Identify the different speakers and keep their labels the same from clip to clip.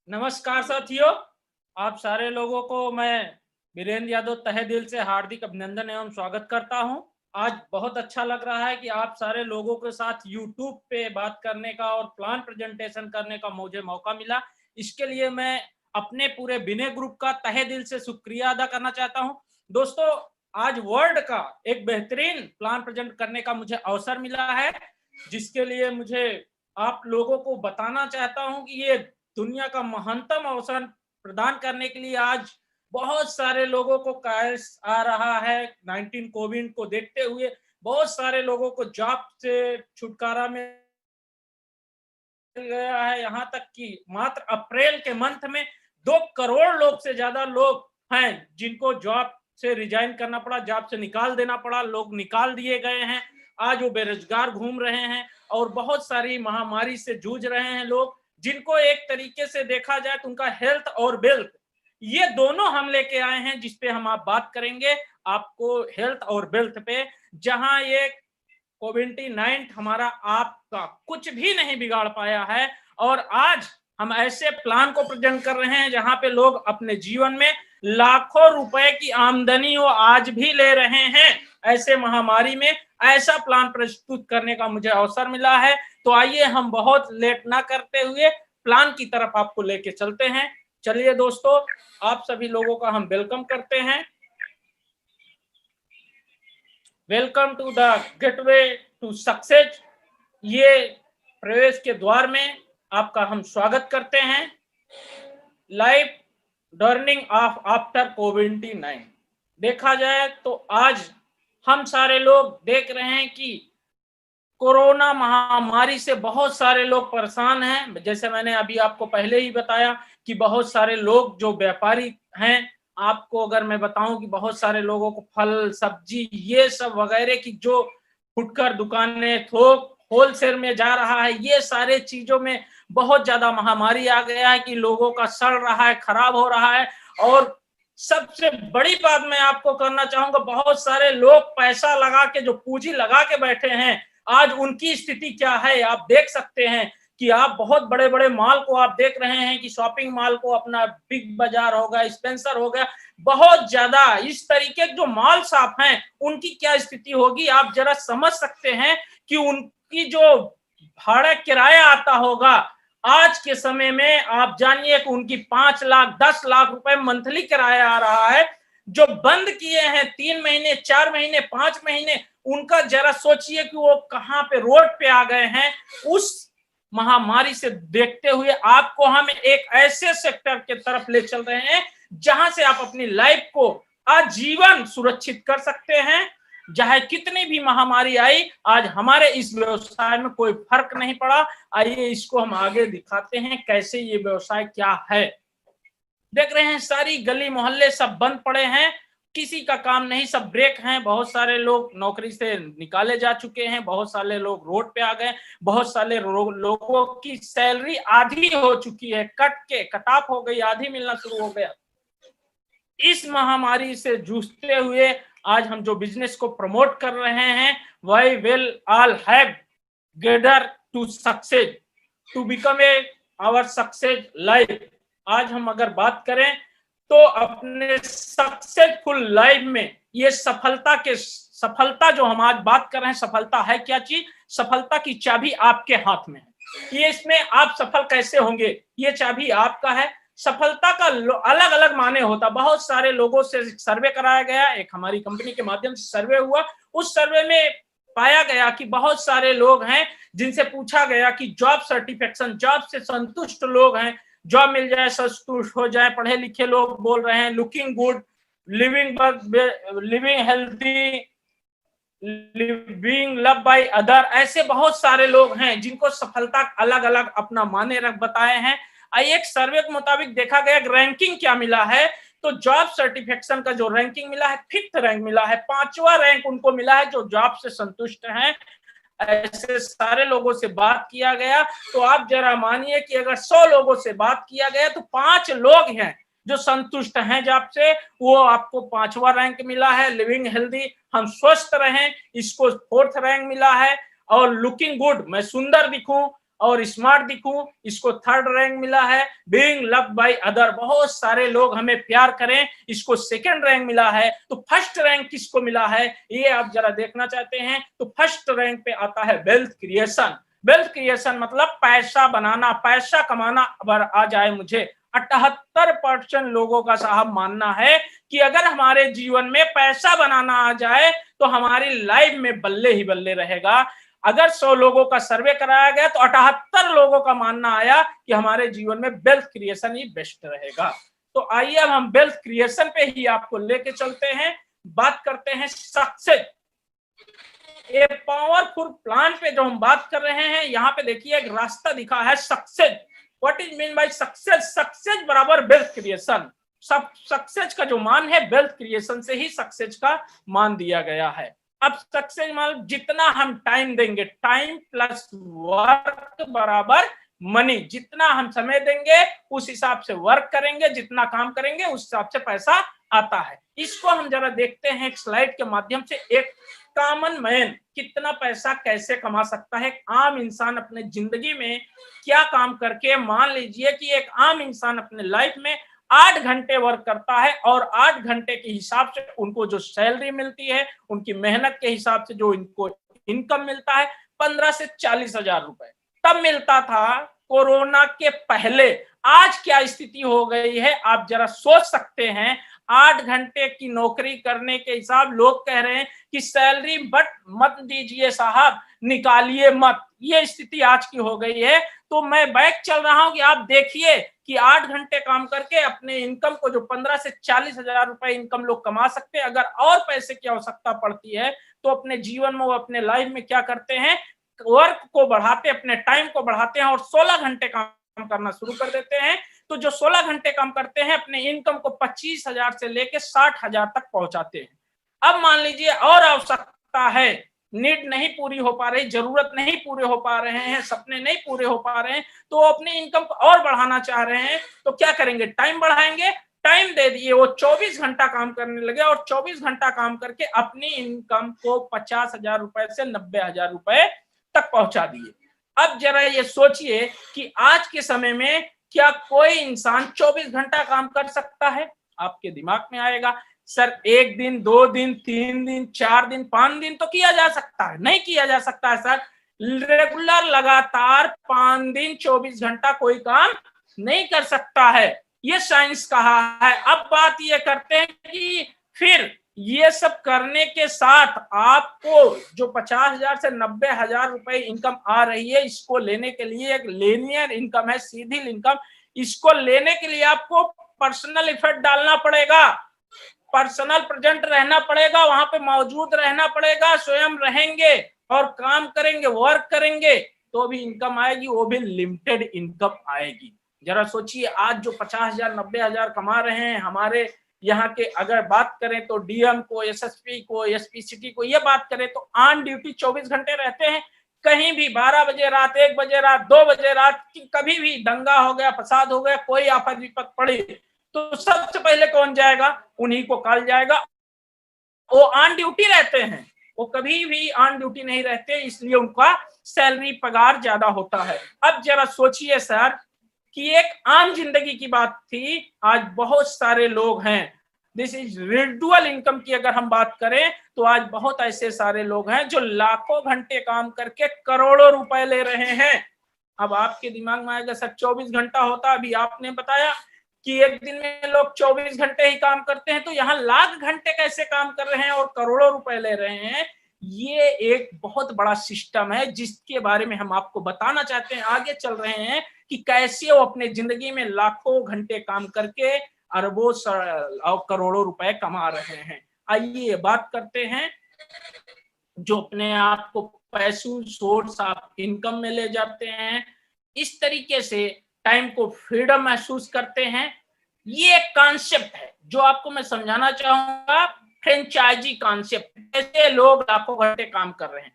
Speaker 1: नमस्कार साथियों, आप सारे लोगों को मैं वीरेंद्र यादव तहे दिल से हार्दिक अभिनंदन एवं स्वागत करता हूं। आज बहुत अच्छा लग रहा है कि आप सारे लोगों के साथ यूट्यूब पे बात करने का और प्लान प्रेजेंटेशन करने का मुझे मौका मिला। इसके लिए मैं अपने पूरे विनय ग्रुप का तहे दिल से शुक्रिया अदा करना चाहता हूं। दोस्तों, आज वर्ल्ड का एक बेहतरीन प्लान प्रेजेंट करने का मुझे अवसर मिला है, जिसके लिए मुझे आप लोगों को बताना चाहता हूं कि ये दुनिया का महानतम अवसर प्रदान करने के लिए आज बहुत सारे लोगों को कायस आ रहा है। 19 कोविड को देखते हुए बहुत सारे लोगों को जॉब से छुटकारा मिल गया है। यहाँ तक कि मात्र अप्रैल के मंथ में 2 करोड़ लोग से ज्यादा लोग हैं जिनको जॉब से रिजाइन करना पड़ा, जॉब से निकाल देना पड़ा। लोग निकाल दिए गए हैं, आज वो बेरोजगार घूम रहे हैं और बहुत सारी महामारी से जूझ रहे हैं लोग, जिनको एक तरीके से देखा जाए तो उनका हेल्थ और वेल्थ ये दोनों हम लेके आए हैं, जिसपे हम आप बात करेंगे आपको हेल्थ और वेल्थ पे। जहां ये कोविड-19 हमारा आपका कुछ भी नहीं बिगाड़ पाया है और आज हम ऐसे प्लान को प्रेजेंट कर रहे हैं जहां पे लोग अपने जीवन में लाखों रुपए की आमदनी वो आज भी ले रहे हैं। ऐसे महामारी में ऐसा प्लान प्रस्तुत करने का मुझे अवसर मिला है, तो आइए हम बहुत लेट ना करते हुए प्लान की तरफ आपको लेके चलते हैं। चलिए दोस्तों, आप सभी लोगों का हम वेलकम करते हैं। Welcome to the gateway to success. ये प्रवेश के द्वार में आपका हम स्वागत करते हैं। लाइफ डर्निंग ऑफ आफ्टर कोविड-19 देखा जाए तो आज हम सारे लोग देख रहे हैं कि कोरोना महामारी से बहुत सारे लोग परेशान हैं। जैसे मैंने अभी आपको पहले ही बताया कि बहुत सारे लोग जो व्यापारी हैं, आपको अगर मैं बताऊं कि बहुत सारे लोगों को फल सब्जी ये सब वगैरह की जो फुटकर दुकानें थोक होलसेल में जा रहा है, ये सारे चीजों में बहुत ज्यादा महामारी आ गया है कि लोगों का सड़ रहा है, खराब हो रहा है। और सबसे बड़ी बात मैं आपको करना चाहूंगा, बहुत सारे लोग पैसा लगा के जो पूंजी लगा के बैठे हैं, आज उनकी स्थिति क्या है आप देख सकते हैं कि आप बहुत बड़े बड़े मॉल को आप देख रहे हैं कि शॉपिंग मॉल को अपना बिग बाजार हो गया, स्पेंसर हो गया, बहुत ज्यादा इस तरीके के जो मॉल शॉप हैं उनकी क्या स्थिति होगी आप जरा समझ सकते हैं कि उनकी जो भाड़ा किराया आता होगा आज के समय में, आप जानिए कि उनकी 5 लाख 10 लाख रुपए मंथली किराया आ रहा है। जो बंद किए हैं 3 महीने 4 महीने 5 महीने, उनका जरा सोचिए कि वो कहां पे रोड पे आ गए हैं। उस महामारी से देखते हुए आपको हम एक ऐसे सेक्टर के तरफ ले चल रहे हैं जहां से आप अपनी लाइफ को आजीवन सुरक्षित कर सकते हैं। चाहे कितनी भी महामारी आई, आज हमारे इस व्यवसाय में कोई फर्क नहीं पड़ा। आइए इसको हम आगे दिखाते हैं कैसे ये व्यवसाय क्या है। देख रहे हैं सारी गली मोहल्ले सब बंद पड़े हैं, किसी का काम नहीं, सब ब्रेक हैं। बहुत सारे लोग नौकरी से निकाले जा चुके हैं, बहुत सारे लोग रोड पे आ गए, बहुत सारे लोगों की सैलरी आधी हो चुकी है, कट ऑफ हो गई, आधी मिलना शुरू हो गया। इस महामारी से जूझते हुए आज हम जो बिजनेस को प्रमोट कर रहे हैं, वही will all have gather to success to become a our success life. आज हम अगर बात करें तो अपने सक्सेसफुल लाइफ में ये सफलता जो हम आज बात कर रहे हैं, सफलता है क्या चीज? सफलता की चाबी आपके हाथ में है। ये इसमें आप सफल कैसे होंगे, ये चाबी आपका है। सफलता का अलग अलग माने होता, बहुत सारे लोगों से सर्वे कराया गया, एक हमारी कंपनी के माध्यम से सर्वे हुआ। उस सर्वे में पाया गया कि बहुत सारे लोग हैं जिनसे पूछा गया कि जॉब सर्टिफिकेशन, जॉब से संतुष्ट लोग हैं, जॉब मिल जाए संतुष्ट हो जाए। पढ़े लिखे लोग बोल रहे हैं looking good, living healthy, living love by other. ऐसे बहुत सारे लोग हैं जिनको सफलता अलग अलग अपना माने रख बताए हैं। एक सर्वे के मुताबिक देखा गया रैंकिंग क्या मिला है, तो जॉब सर्टिफिकेशन का जो रैंकिंग मिला है 5th रैंक मिला है, 5वां रैंक उनको मिला है जो जॉब से संतुष्ट हैं। ऐसे सारे लोगों से बात किया गया तो आप जरा मानिए कि अगर 100 लोगों से बात किया गया तो 5 लोग हैं जो संतुष्ट हैं जॉब से, वो आपको 5वां रैंक मिला है। लिविंग हेल्दी, हम स्वस्थ रहें, इसको 4th रैंक मिला है। और लुकिंग गुड, मैं सुंदर दिखूं, और स्मार्ट दिखूं, इसको 3rd रैंक मिला है। बीइंग लव्ड बाय अदर, बहुत सारे लोग हमें प्यार करें, इसको 2nd रैंक मिला है। तो 1st रैंक किसको मिला है, ये आप जरा देखना चाहते हैं तो 1st रैंक पे आता है वेल्थ क्रिएशन। वेल्थ क्रिएशन मतलब पैसा बनाना, पैसा कमाना। अगर आ जाए मुझे 78% लोगों का साहब मानना है कि अगर हमारे जीवन में पैसा बनाना आ जाए तो हमारी लाइफ में बल्ले ही बल्ले रहेगा। अगर 100 लोगों का सर्वे कराया गया तो 78 लोगों का मानना आया कि हमारे जीवन में वेल्थ क्रिएशन ही बेस्ट रहेगा। तो आइए अब हम वेल्थ क्रिएशन पे ही आपको लेके चलते हैं, बात करते हैं सक्सेस। ये पावरफुल प्लान पे जो हम बात कर रहे हैं, यहाँ पे देखिए एक रास्ता दिखा है success. What is mean by success? Success बराबर वेल्थ क्रिएशन। सब सक्सेस का जो मान है वेल्थ क्रिएशन से ही सक्सेस का मान दिया गया है। अब सक्सेस मतलब जितना हम टाइम देंगे, टाइम प्लस वर्क बराबर मनी। जितना हम समय देंगे उस हिसाब से वर्क करेंगे, जितना काम करेंगे उस हिसाब से पैसा आता है। इसको हम जरा देखते हैं एक स्लाइड के माध्यम से। एक कॉमन मैन कितना पैसा कैसे कमा सकता है, आम इंसान अपने जिंदगी में क्या काम करके। मान लीजिए कि एक आम इंसान अपने लाइफ में 8 घंटे वर्क करता है और 8 घंटे के हिसाब से उनको जो सैलरी मिलती है, उनकी मेहनत के हिसाब से जो इनको इनकम मिलता है 15 से 40 हजार रुपए तब मिलता था कोरोना के पहले। आज क्या स्थिति हो गई है आप जरा सोच सकते हैं। 8 घंटे की नौकरी करने के हिसाब लोग कह रहे हैं कि सैलरी बट मत दीजिए साहब, निकालिए मत। ये स्थिति आज की हो गई है। तो मैं बैक चल रहा हूं कि आप देखिए कि 8 घंटे काम करके अपने इनकम को जो 15 से 40 हजार रुपए इनकम लोग कमा सकते हैं। अगर और पैसे की आवश्यकता पड़ती है तो अपने जीवन में, वो अपने लाइफ में क्या करते हैं, वर्क को बढ़ाते, अपने टाइम को बढ़ाते हैं और 16 घंटे काम करना शुरू कर देते हैं। तो जो 16 घंटे काम करते हैं अपने इनकम को 25,000 से लेके 60,000 तक पहुंचाते हैं। अब मान लीजिए और आवश्यकता है, नीड नहीं पूरी हो पा रही, जरूरत नहीं पूरे हो पा रहे हैं, सपने नहीं पूरे हो पा रहे हैं, तो अपनी इनकम को और बढ़ाना चाह रहे हैं। तो क्या करेंगे, टाइम बढ़ाएंगे। टाइम दे दिए, वो 24 घंटा काम करने लगे और 24 घंटा काम करके अपनी इनकम को 50,000 रुपए से 90,000 रुपए तक पहुंचा दिए। अब जरा ये सोचिए कि आज के समय में क्या कोई इंसान 24 घंटा काम कर सकता है? आपके दिमाग में आएगा सर 1 दिन, 2 दिन, 3 दिन, 4 दिन, 5 दिन तो किया जा सकता है। नहीं किया जा सकता है सर, रेगुलर लगातार 5 दिन 24 घंटा कोई काम नहीं कर सकता है, ये साइंस कहा है। अब बात ये करते हैं कि फिर ये सब करने के साथ आपको जो 50,000 से 90,000 रुपए इनकम आ रही है, इसको लेने के लिए एक लीनियर इनकम है, सीधी इनकम। इसको लेने के लिए आपको पर्सनल इफर्ट डालना पड़ेगा, पर्सनल प्रेजेंट रहना पड़ेगा, वहां पे मौजूद रहना पड़ेगा। स्वयं रहेंगे और काम करेंगे, वर्क करेंगे तो भी इनकम आएगी, वो भी लिमिटेड इनकम आएगी। जरा सोचिए आज जो 50,000 90,000 कमा रहे हैं हमारे यहाँ के, अगर बात करें तो डीएम को, एसएसपी को, एसपीसीटी को, ये बात करें तो ऑन ड्यूटी 24 घंटे रहते हैं। कहीं भी 12 बजे रात, 1 बजे रात, 2 बजे रात, कभी भी दंगा हो गया, फसाद हो गया, कोई आफत विपत पड़ी तो सबसे पहले कौन जाएगा, उन्हीं को कॉल जाएगा। वो ऑन ड्यूटी रहते हैं, वो कभी भी ऑन ड्यूटी नहीं रहते, इसलिए उनका सैलरी पगार ज्यादा होता है। अब जरा सोचिए सर कि एक आम जिंदगी की बात थी, आज बहुत सारे लोग हैं। दिस इज रेसिडुअल इनकम की अगर हम बात करें तो आज बहुत ऐसे सारे लोग हैं जो लाखों घंटे काम करके करोड़ों रुपए ले रहे हैं। अब आपके दिमाग में आएगा सर 24 घंटा होता, अभी आपने बताया कि एक दिन में लोग 24 घंटे ही काम करते हैं, तो यहाँ लाख घंटे कैसे काम कर रहे हैं और करोड़ों रुपए ले रहे हैं? ये एक बहुत बड़ा सिस्टम है जिसके बारे में हम आपको बताना चाहते हैं, आगे चल रहे हैं कि कैसे वो अपने जिंदगी में लाखों घंटे काम करके अरबों और करोड़ों रुपए कमा रहे हैं। आइए बात करते हैं जो अपने आप को पैसों सोर्स ऑफ इनकम में ले जाते हैं, इस तरीके से टाइम को फ्रीडम महसूस करते हैं। ये एक कॉन्सेप्ट है जो आपको मैं समझाना चाहूंगा, फ्रेंचाइजी कॉन्सेप्ट। ऐसे लोग लाखों घंटे काम कर रहे हैं,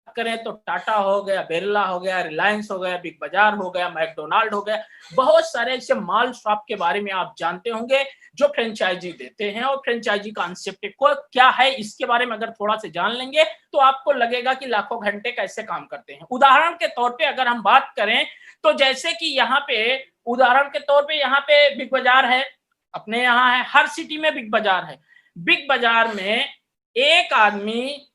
Speaker 1: करें तो टाटा हो गया, बिरला हो गया, रिलायंस हो गया, बिग बाजार हो गया, मैकडोनाल्ड हो गया, बहुत सारे ऐसे मॉल शॉप के बारे में आप जानते होंगे जो फ्रेंचाइजी देते हैं। और फ्रेंचाइजी कॉन्सेप्ट को क्या है इसके बारे में अगर थोड़ा से जान लेंगे तो आपको लगेगा कि लाखों घंटे कैसे काम करते हैं। उदाहरण के तौर पे अगर हम बात करें तो जैसे कि यहाँ पे उदाहरण के तौर पे यहाँ पे बिग बाजार है, अपने यहाँ है, हर सिटी में बिग बाजार है। बिग बाजार में एक आदमी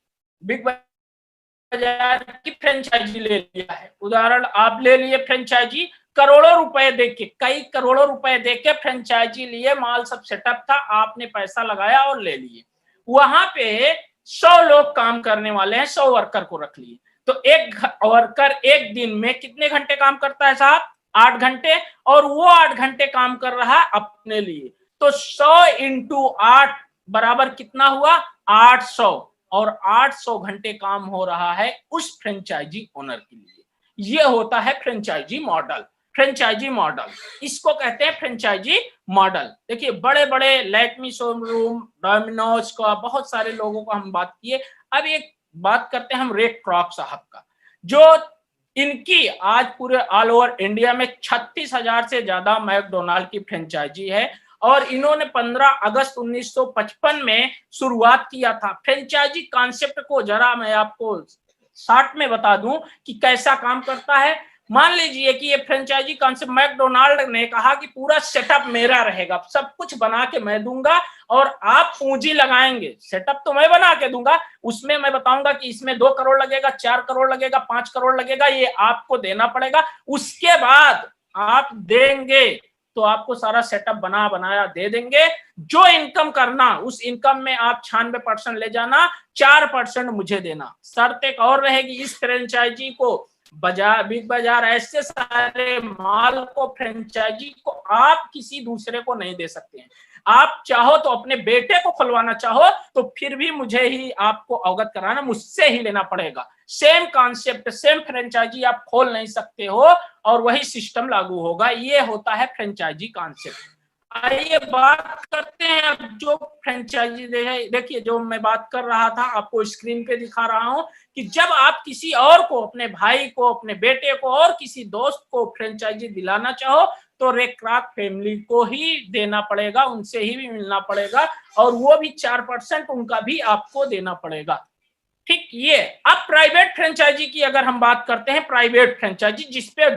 Speaker 1: बिग बाजार की फ्रेंचाइजी ले लिया है, उदाहरण आप ले लिए फ्रेंचाइजी, करोड़ों रुपए देके, कई करोड़ों रुपए देके फ्रेंचाइजी लिए, माल सब सेटअप था, आपने पैसा लगाया और ले लिए। वहां पे 100 लोग काम करने वाले हैं, 100 वर्कर को रख लिए, तो एक वर्कर एक दिन में कितने घंटे काम करता है साहब? 8 घंटे, और वो 8 घंटे काम कर रहा है अपने लिए, तो 100 इंटू 8 बराबर कितना हुआ? 800, और 800 घंटे काम हो रहा है उस फ्रेंचाइजी ओनर के लिए। ये होता है फ्रेंचाइजी मॉडल। फ्रेंचाइजी मॉडल इसको कहते हैं फ्रेंचाइजी मॉडल। देखिए बड़े बड़े लैक्मी शोरूम, डोमिनोज का, बहुत सारे लोगों को हम बात किए। अब एक बात करते हैं हम रे क्रॉक साहब का, जो इनकी आज पूरे ऑल ओवर इंडिया में 36,000 से ज्यादा मैकडोनाल्ड की फ्रेंचाइजी है, और इन्होंने 15 अगस्त 1955 में शुरुआत किया था। फ्रेंचाइजी कॉन्सेप्ट को जरा मैं आपको शॉर्ट में बता दूं कि कैसा काम करता है। मान लीजिए कि ये फ्रेंचाइजी कॉन्सेप्ट, मैकडोनाल्ड ने कहा कि पूरा सेटअप मेरा रहेगा, सब कुछ बना के मैं दूंगा और आप पूंजी लगाएंगे। सेटअप तो मैं बना के दूंगा, उसमें मैं बताऊंगा कि इसमें 2 करोड़ लगेगा, 4 करोड़ लगेगा, 5 करोड़ लगेगा, ये आपको देना पड़ेगा। उसके बाद आप देंगे तो आपको सारा सेटअप बना बनाया दे देंगे। जो इनकम करना उस इनकम में आप 96% ले जाना, 4% मुझे देना। शर्त एक और रहेगी, इस फ्रेंचाइजी को बाजार, बिग बाजार ऐसे सारे माल को, फ्रेंचाइजी को आप किसी दूसरे को नहीं दे सकते हैं। आप चाहो तो अपने बेटे को खुलवाना चाहो तो फिर भी मुझे ही आपको अवगत कराना, मुझसे ही लेना पड़ेगा। सेम कॉन्सेप्ट, सेम फ्रेंचाइजी आप खोल नहीं सकते हो और वही सिस्टम लागू होगा। ये होता है फ्रेंचाइजी कॉन्सेप्ट। आइए बात करते हैं अब जो फ्रेंचाइजी देखिए, जो मैं बात कर रहा था आपको स्क्रीन पे दिखा रहा हूं कि जब आप किसी और को, अपने भाई को, अपने बेटे को और किसी दोस्त को फ्रेंचाइजी दिलाना चाहो तो रे क्रॉक फैमिली को ही देना पड़ेगा, उनसे ही भी मिलना पड़ेगा, और वो भी 4% उनका भी आपको देना पड़ेगा। ठीक, ये अब प्राइवेट फ्रेंचाइजी की अगर हम बात करते हैं, प्राइवेट फ्रेंचाइजी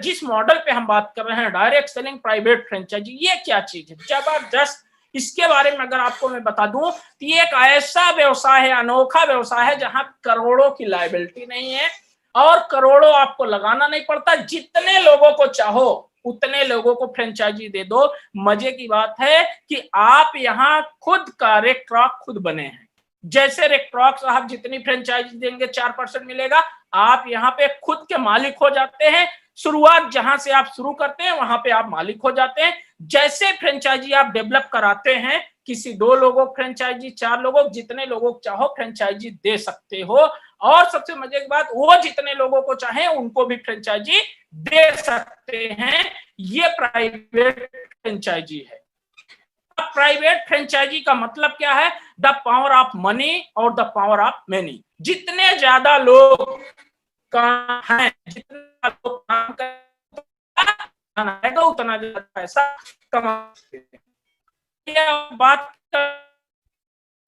Speaker 1: जिस मॉडल पे हम बात कर रहे हैं, डायरेक्ट सेलिंग प्राइवेट फ्रेंचाइजी, ये क्या चीज है? जबरदस्त। इसके बारे में अगर आपको मैं बता दूं तो ये एक ऐसा व्यवसाय है, अनोखा व्यवसाय है, जहां करोड़ों की लायबिलिटी नहीं है और करोड़ों आपको लगाना नहीं पड़ता। जितने लोगों को चाहो उतने लोगों को फ्रेंचाइजी दे दो। मजे की बात है कि आप यहाँ खुद का रे क्रॉक खुद बने हैं। जैसे रे क्रॉक साहब जितनी फ्रेंचाइजी देंगे 4% मिलेगा, आप यहाँ पे खुद के मालिक हो जाते हैं। शुरुआत जहां से आप शुरू करते हैं वहां पे आप मालिक हो जाते हैं। जैसे फ्रेंचाइजी आप डेवलप कराते हैं, किसी 2 लोगों फ्रेंचाइजी, 4 लोगों, जितने लोगों को चाहो फ्रेंचाइजी दे सकते हो। और सबसे मजे की बात, वो जितने लोगों को चाहे उनको भी फ्रेंचाइजी दे सकते हैं। ये प्राइवेट फ्रेंचाइजी है। प्राइवेट फ्रेंचाइजी का मतलब क्या है? द पावर ऑफ मनी और द पावर ऑफ मेनी। जितने ज्यादा लोग काम हैं, जितना लोग काम करेगा उतना ज्यादा पैसा कमा सकते हैं। बात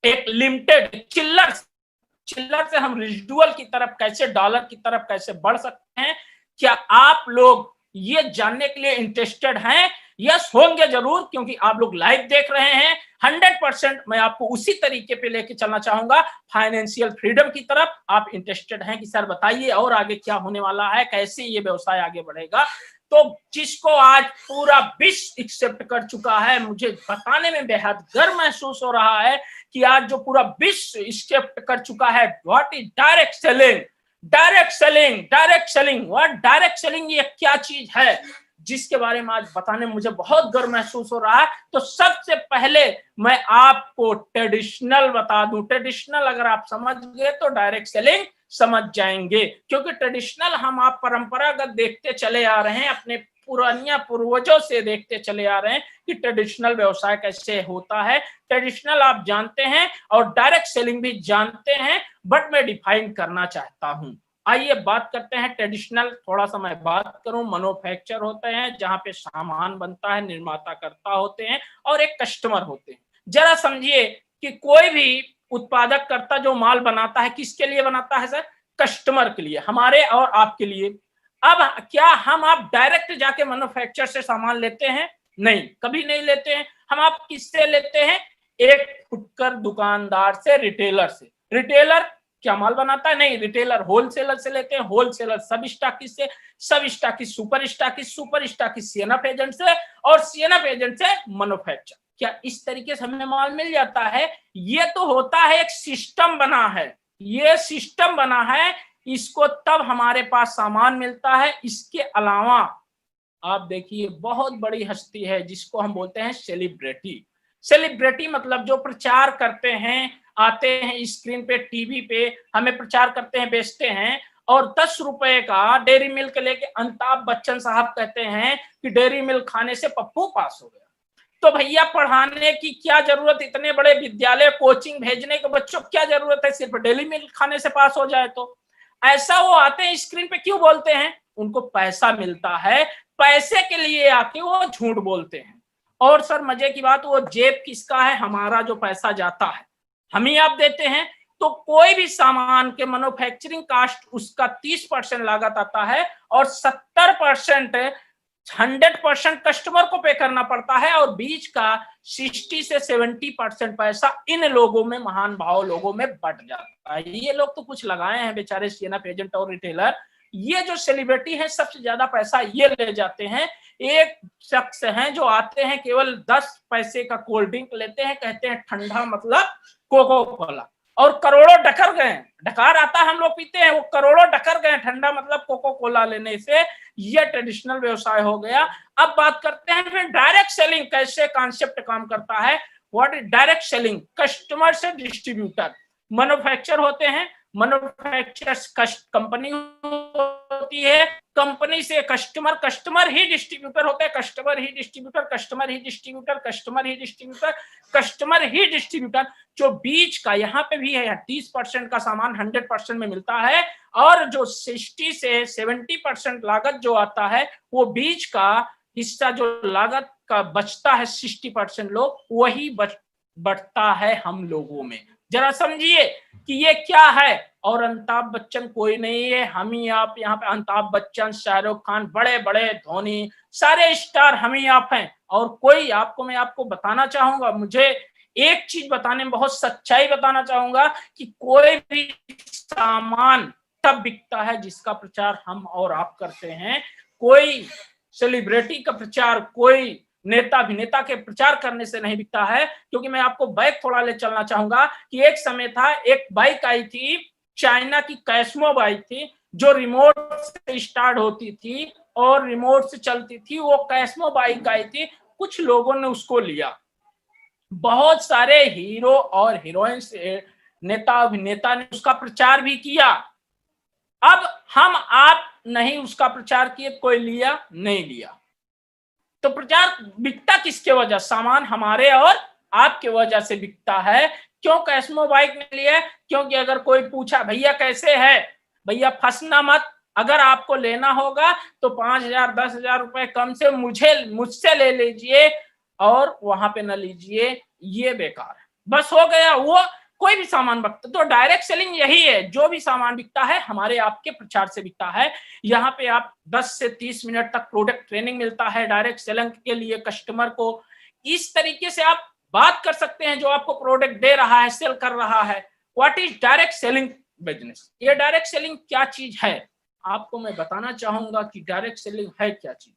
Speaker 1: एक लिमिटेड चिल्लर से हम रेजिडुअल की तरफ कैसे, डॉलर की तरफ कैसे बढ़ सकते हैं, क्या आप लोग ये जानने के लिए इंटरेस्टेड हैं? यस होंगे जरूर, क्योंकि आप लोग लाइव देख रहे हैं। 100% मैं आपको उसी तरीके पे लेके चलना चाहूंगा, फाइनेंशियल फ्रीडम की तरफ। आप इंटरेस्टेड हैं कि सर बताइए और आगे क्या होने वाला है, कैसे ये व्यवसाय आगे बढ़ेगा। तो जिसको आज पूरा विश्व एक्सेप्ट कर चुका है, मुझे बताने में बेहद गर्व महसूस हो रहा है कि आज जो पूरा विश्व एक्सेप्ट कर चुका है, what is direct selling. Direct selling, direct selling, what direct selling, ये क्या चीज है जिसके बारे में आज बताने में मुझे बहुत गर्व महसूस हो रहा है। तो सबसे पहले मैं आपको ट्रेडिशनल बता दूं। ट्रेडिशनल अगर आप समझ गए तो डायरेक्ट सेलिंग समझ जाएंगे, क्योंकि ट्रेडिशनल हम आप परंपरागत देखते चले आ रहे हैं, अपने पुरानिया पूर्वजों से देखते चले आ रहे हैं कि ट्रेडिशनल व्यवसाय कैसे होता है। ट्रेडिशनल आप जानते हैं और डायरेक्ट सेलिंग भी जानते हैं, बट मैं डिफाइन करना चाहता हूं। आइए बात करते हैं ट्रेडिशनल, थोड़ा सा मैं बात करूं, मैन्युफैक्चर होते हैं जहां पे सामान बनता है, निर्माता करता होते हैं और एक कस्टमर होते हैं। जरा समझिए कि कोई भी उत्पादक करता जो माल बनाता है किसके लिए बनाता है सर? कस्टमर के लिए, हमारे और आपके लिए। अब क्या हम आप डायरेक्ट जाके मैन्युफैक्चर से सामान लेते हैं? नहीं, कभी नहीं लेते हैं। हम आप किससे लेते हैं? एक फुटकर दुकानदार से, रिटेलर से। रिटेलर क्या माल बनाता है? नहीं, रिटेलर होलसेलर से लेते हैं, होलसेलर सब स्टॉकिस्ट से, सब stockist super stockist, super stockist CNF agent से और सीएनएफ एजेंट से मैन्युफैक्चर। क्या इस तरीके से हमें माल मिल जाता है? ये तो होता है, एक सिस्टम बना है, ये सिस्टम बना है, इसको तब हमारे पास सामान मिलता है। इसके अलावा आप देखिए बहुत बड़ी हस्ती है जिसको हम बोलते हैं सेलिब्रिटी। सेलिब्रिटी मतलब जो प्रचार करते हैं, आते हैं स्क्रीन पे, टीवी पे, हमें प्रचार करते हैं, बेचते हैं। और 10 रुपए का डेयरी मिल्क लेके अमिताभ बच्चन साहब कहते हैं कि डेयरी मिल्क खाने से पप्पू पास हो गया। तो भैया पढ़ाने की क्या जरूरत, इतने बड़े विद्यालय कोचिंग भेजने के बच्चों क्या जरूरत है, सिर्फ डेयरी मिल्क खाने से पास हो जाए? तो ऐसा वो आते हैं स्क्रीन पे क्यों बोलते हैं? उनको पैसा मिलता है, पैसे के लिए आके वो झूठ बोलते हैं। और सर मजे की बात, वो जेब किसका है? हमारा जो पैसा जाता है हम ही आप देते हैं। तो कोई भी सामान के मैन्युफैक्चरिंग कास्ट उसका 30% लागत आता है और 70% 100% कस्टमर को पे करना पड़ता है और बीच का 60 से 70% पैसा इन लोगों में, महान भाव लोगों में बट जाता है। ये लोग तो कुछ लगाए हैं बेचारे सीएनएफ एजेंट और रिटेलर। ये जो सेलिब्रिटी है सबसे ज्यादा पैसा ये ले जाते हैं। एक शख्स हैं जो आते हैं, केवल 10 पैसे का कोल्ड ड्रिंक लेते हैं, कहते हैं ठंडा मतलब कोको कोला, और करोड़ों डकर गए। डकार आता है, हम लोग पीते हैं, वो करोड़ों डकर गए ठंडा मतलब कोको कोला लेने से। ये ट्रेडिशनल व्यवसाय हो गया। अब बात करते हैं फिर डायरेक्ट सेलिंग कैसे कॉन्सेप्ट काम करता है। What is direct selling? Customer से डिस्ट्रीब्यूटर। मैन्युफैक्चर होते हैं, मैन्युफैक्चर कंपनी होती है, कंपनी से कस्टमर, कस्टमर ही डिस्ट्रीब्यूटर होते हैं, कस्टमर ही डिस्ट्रीब्यूटर, कस्टमर ही डिस्ट्रीब्यूटर, कस्टमर ही डिस्ट्रीब्यूटर, कस्टमर ही डिस्ट्रीब्यूटर। जो बीच का यहाँ पे भी है, 30% का सामान 100% में मिलता है और जो 60 से 70% लागत जो आता है, वो बीच का हिस्सा जो लागत का बचता है 60% लोग, वही बढ़ता है हम लोगों में। जरा समझिए कि ये क्या है। और अमिताभ बच्चन कोई नहीं है, हम ही आप। यहाँ पे अमिताभ बच्चन, शाहरुख खान, बड़े बड़े धोनी, सारे स्टार हम ही आप हैं। और कोई आपको, मैं आपको बताना चाहूंगा, मुझे एक चीज बताने में बहुत सच्चाई बताना चाहूंगा कि कोई भी सामान तब बिकता है जिसका प्रचार हम और आप करते हैं। कोई सेलिब्रिटी का प्रचार, कोई नेता अभिनेता के प्रचार करने से नहीं बिकता है। क्योंकि मैं आपको बैक थोड़ा ले चलना चाहूंगा कि एक समय था, एक बाइक आई थी, चाइना की कैस्मो बाइक थी, जो रिमोट से स्टार्ट होती थी और रिमोट से चलती थी। वो कैस्मो बाइक आई थी, कुछ लोगों ने उसको लिया, बहुत सारे हीरो और हीरोइन से, नेता अभिनेता ने उसका प्रचार भी किया। अब हम आप नहीं उसका प्रचार किए, कोई लिया नहीं लिया। तो प्रचार बिकता किसके वजह? सामान हमारे और आपके वजह से बिकता है। क्यों कैस्मो बाइक ने लिया? क्योंकि अगर कोई पूछा भैया कैसे है, भैया फंसना मत, अगर आपको लेना होगा तो 5,000 10,000 रुपए कम से मुझसे ले लीजिए और वहां पे न लीजिए, ये बेकार है। बस हो गया। वो कोई भी सामान बिकता, तो डायरेक्ट सेलिंग यही है, जो भी सामान बिकता है हमारे आपके प्रचार से बिकता है। यहाँ पे आप 10 से 30 मिनट तक प्रोडक्ट ट्रेनिंग मिलता है डायरेक्ट सेलिंग के लिए कस्टमर को। इस तरीके से आप बात कर सकते हैं जो आपको प्रोडक्ट दे रहा है, सेल कर रहा है। What is direct selling business? ये डायरेक्ट सेलिंग क्या चीज है, आपको मैं बताना चाहूंगा कि डायरेक्ट सेलिंग है क्या चीज।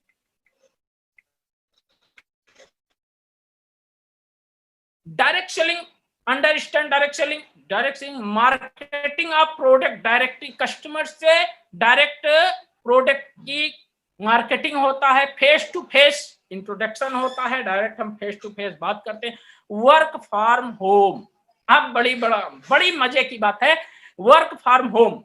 Speaker 1: Direct selling, understand direct selling. Direct selling marketing of product directly, customer से डायरेक्ट प्रोडक्ट की मार्केटिंग होता है। फेस टू फेस इंट्रोडक्शन होता है, डायरेक्ट हम फेस टू फेस बात करते हैं। वर्क फ्रॉम होम, अब बड़ी मजे की बात है, वर्क फ्रॉम होम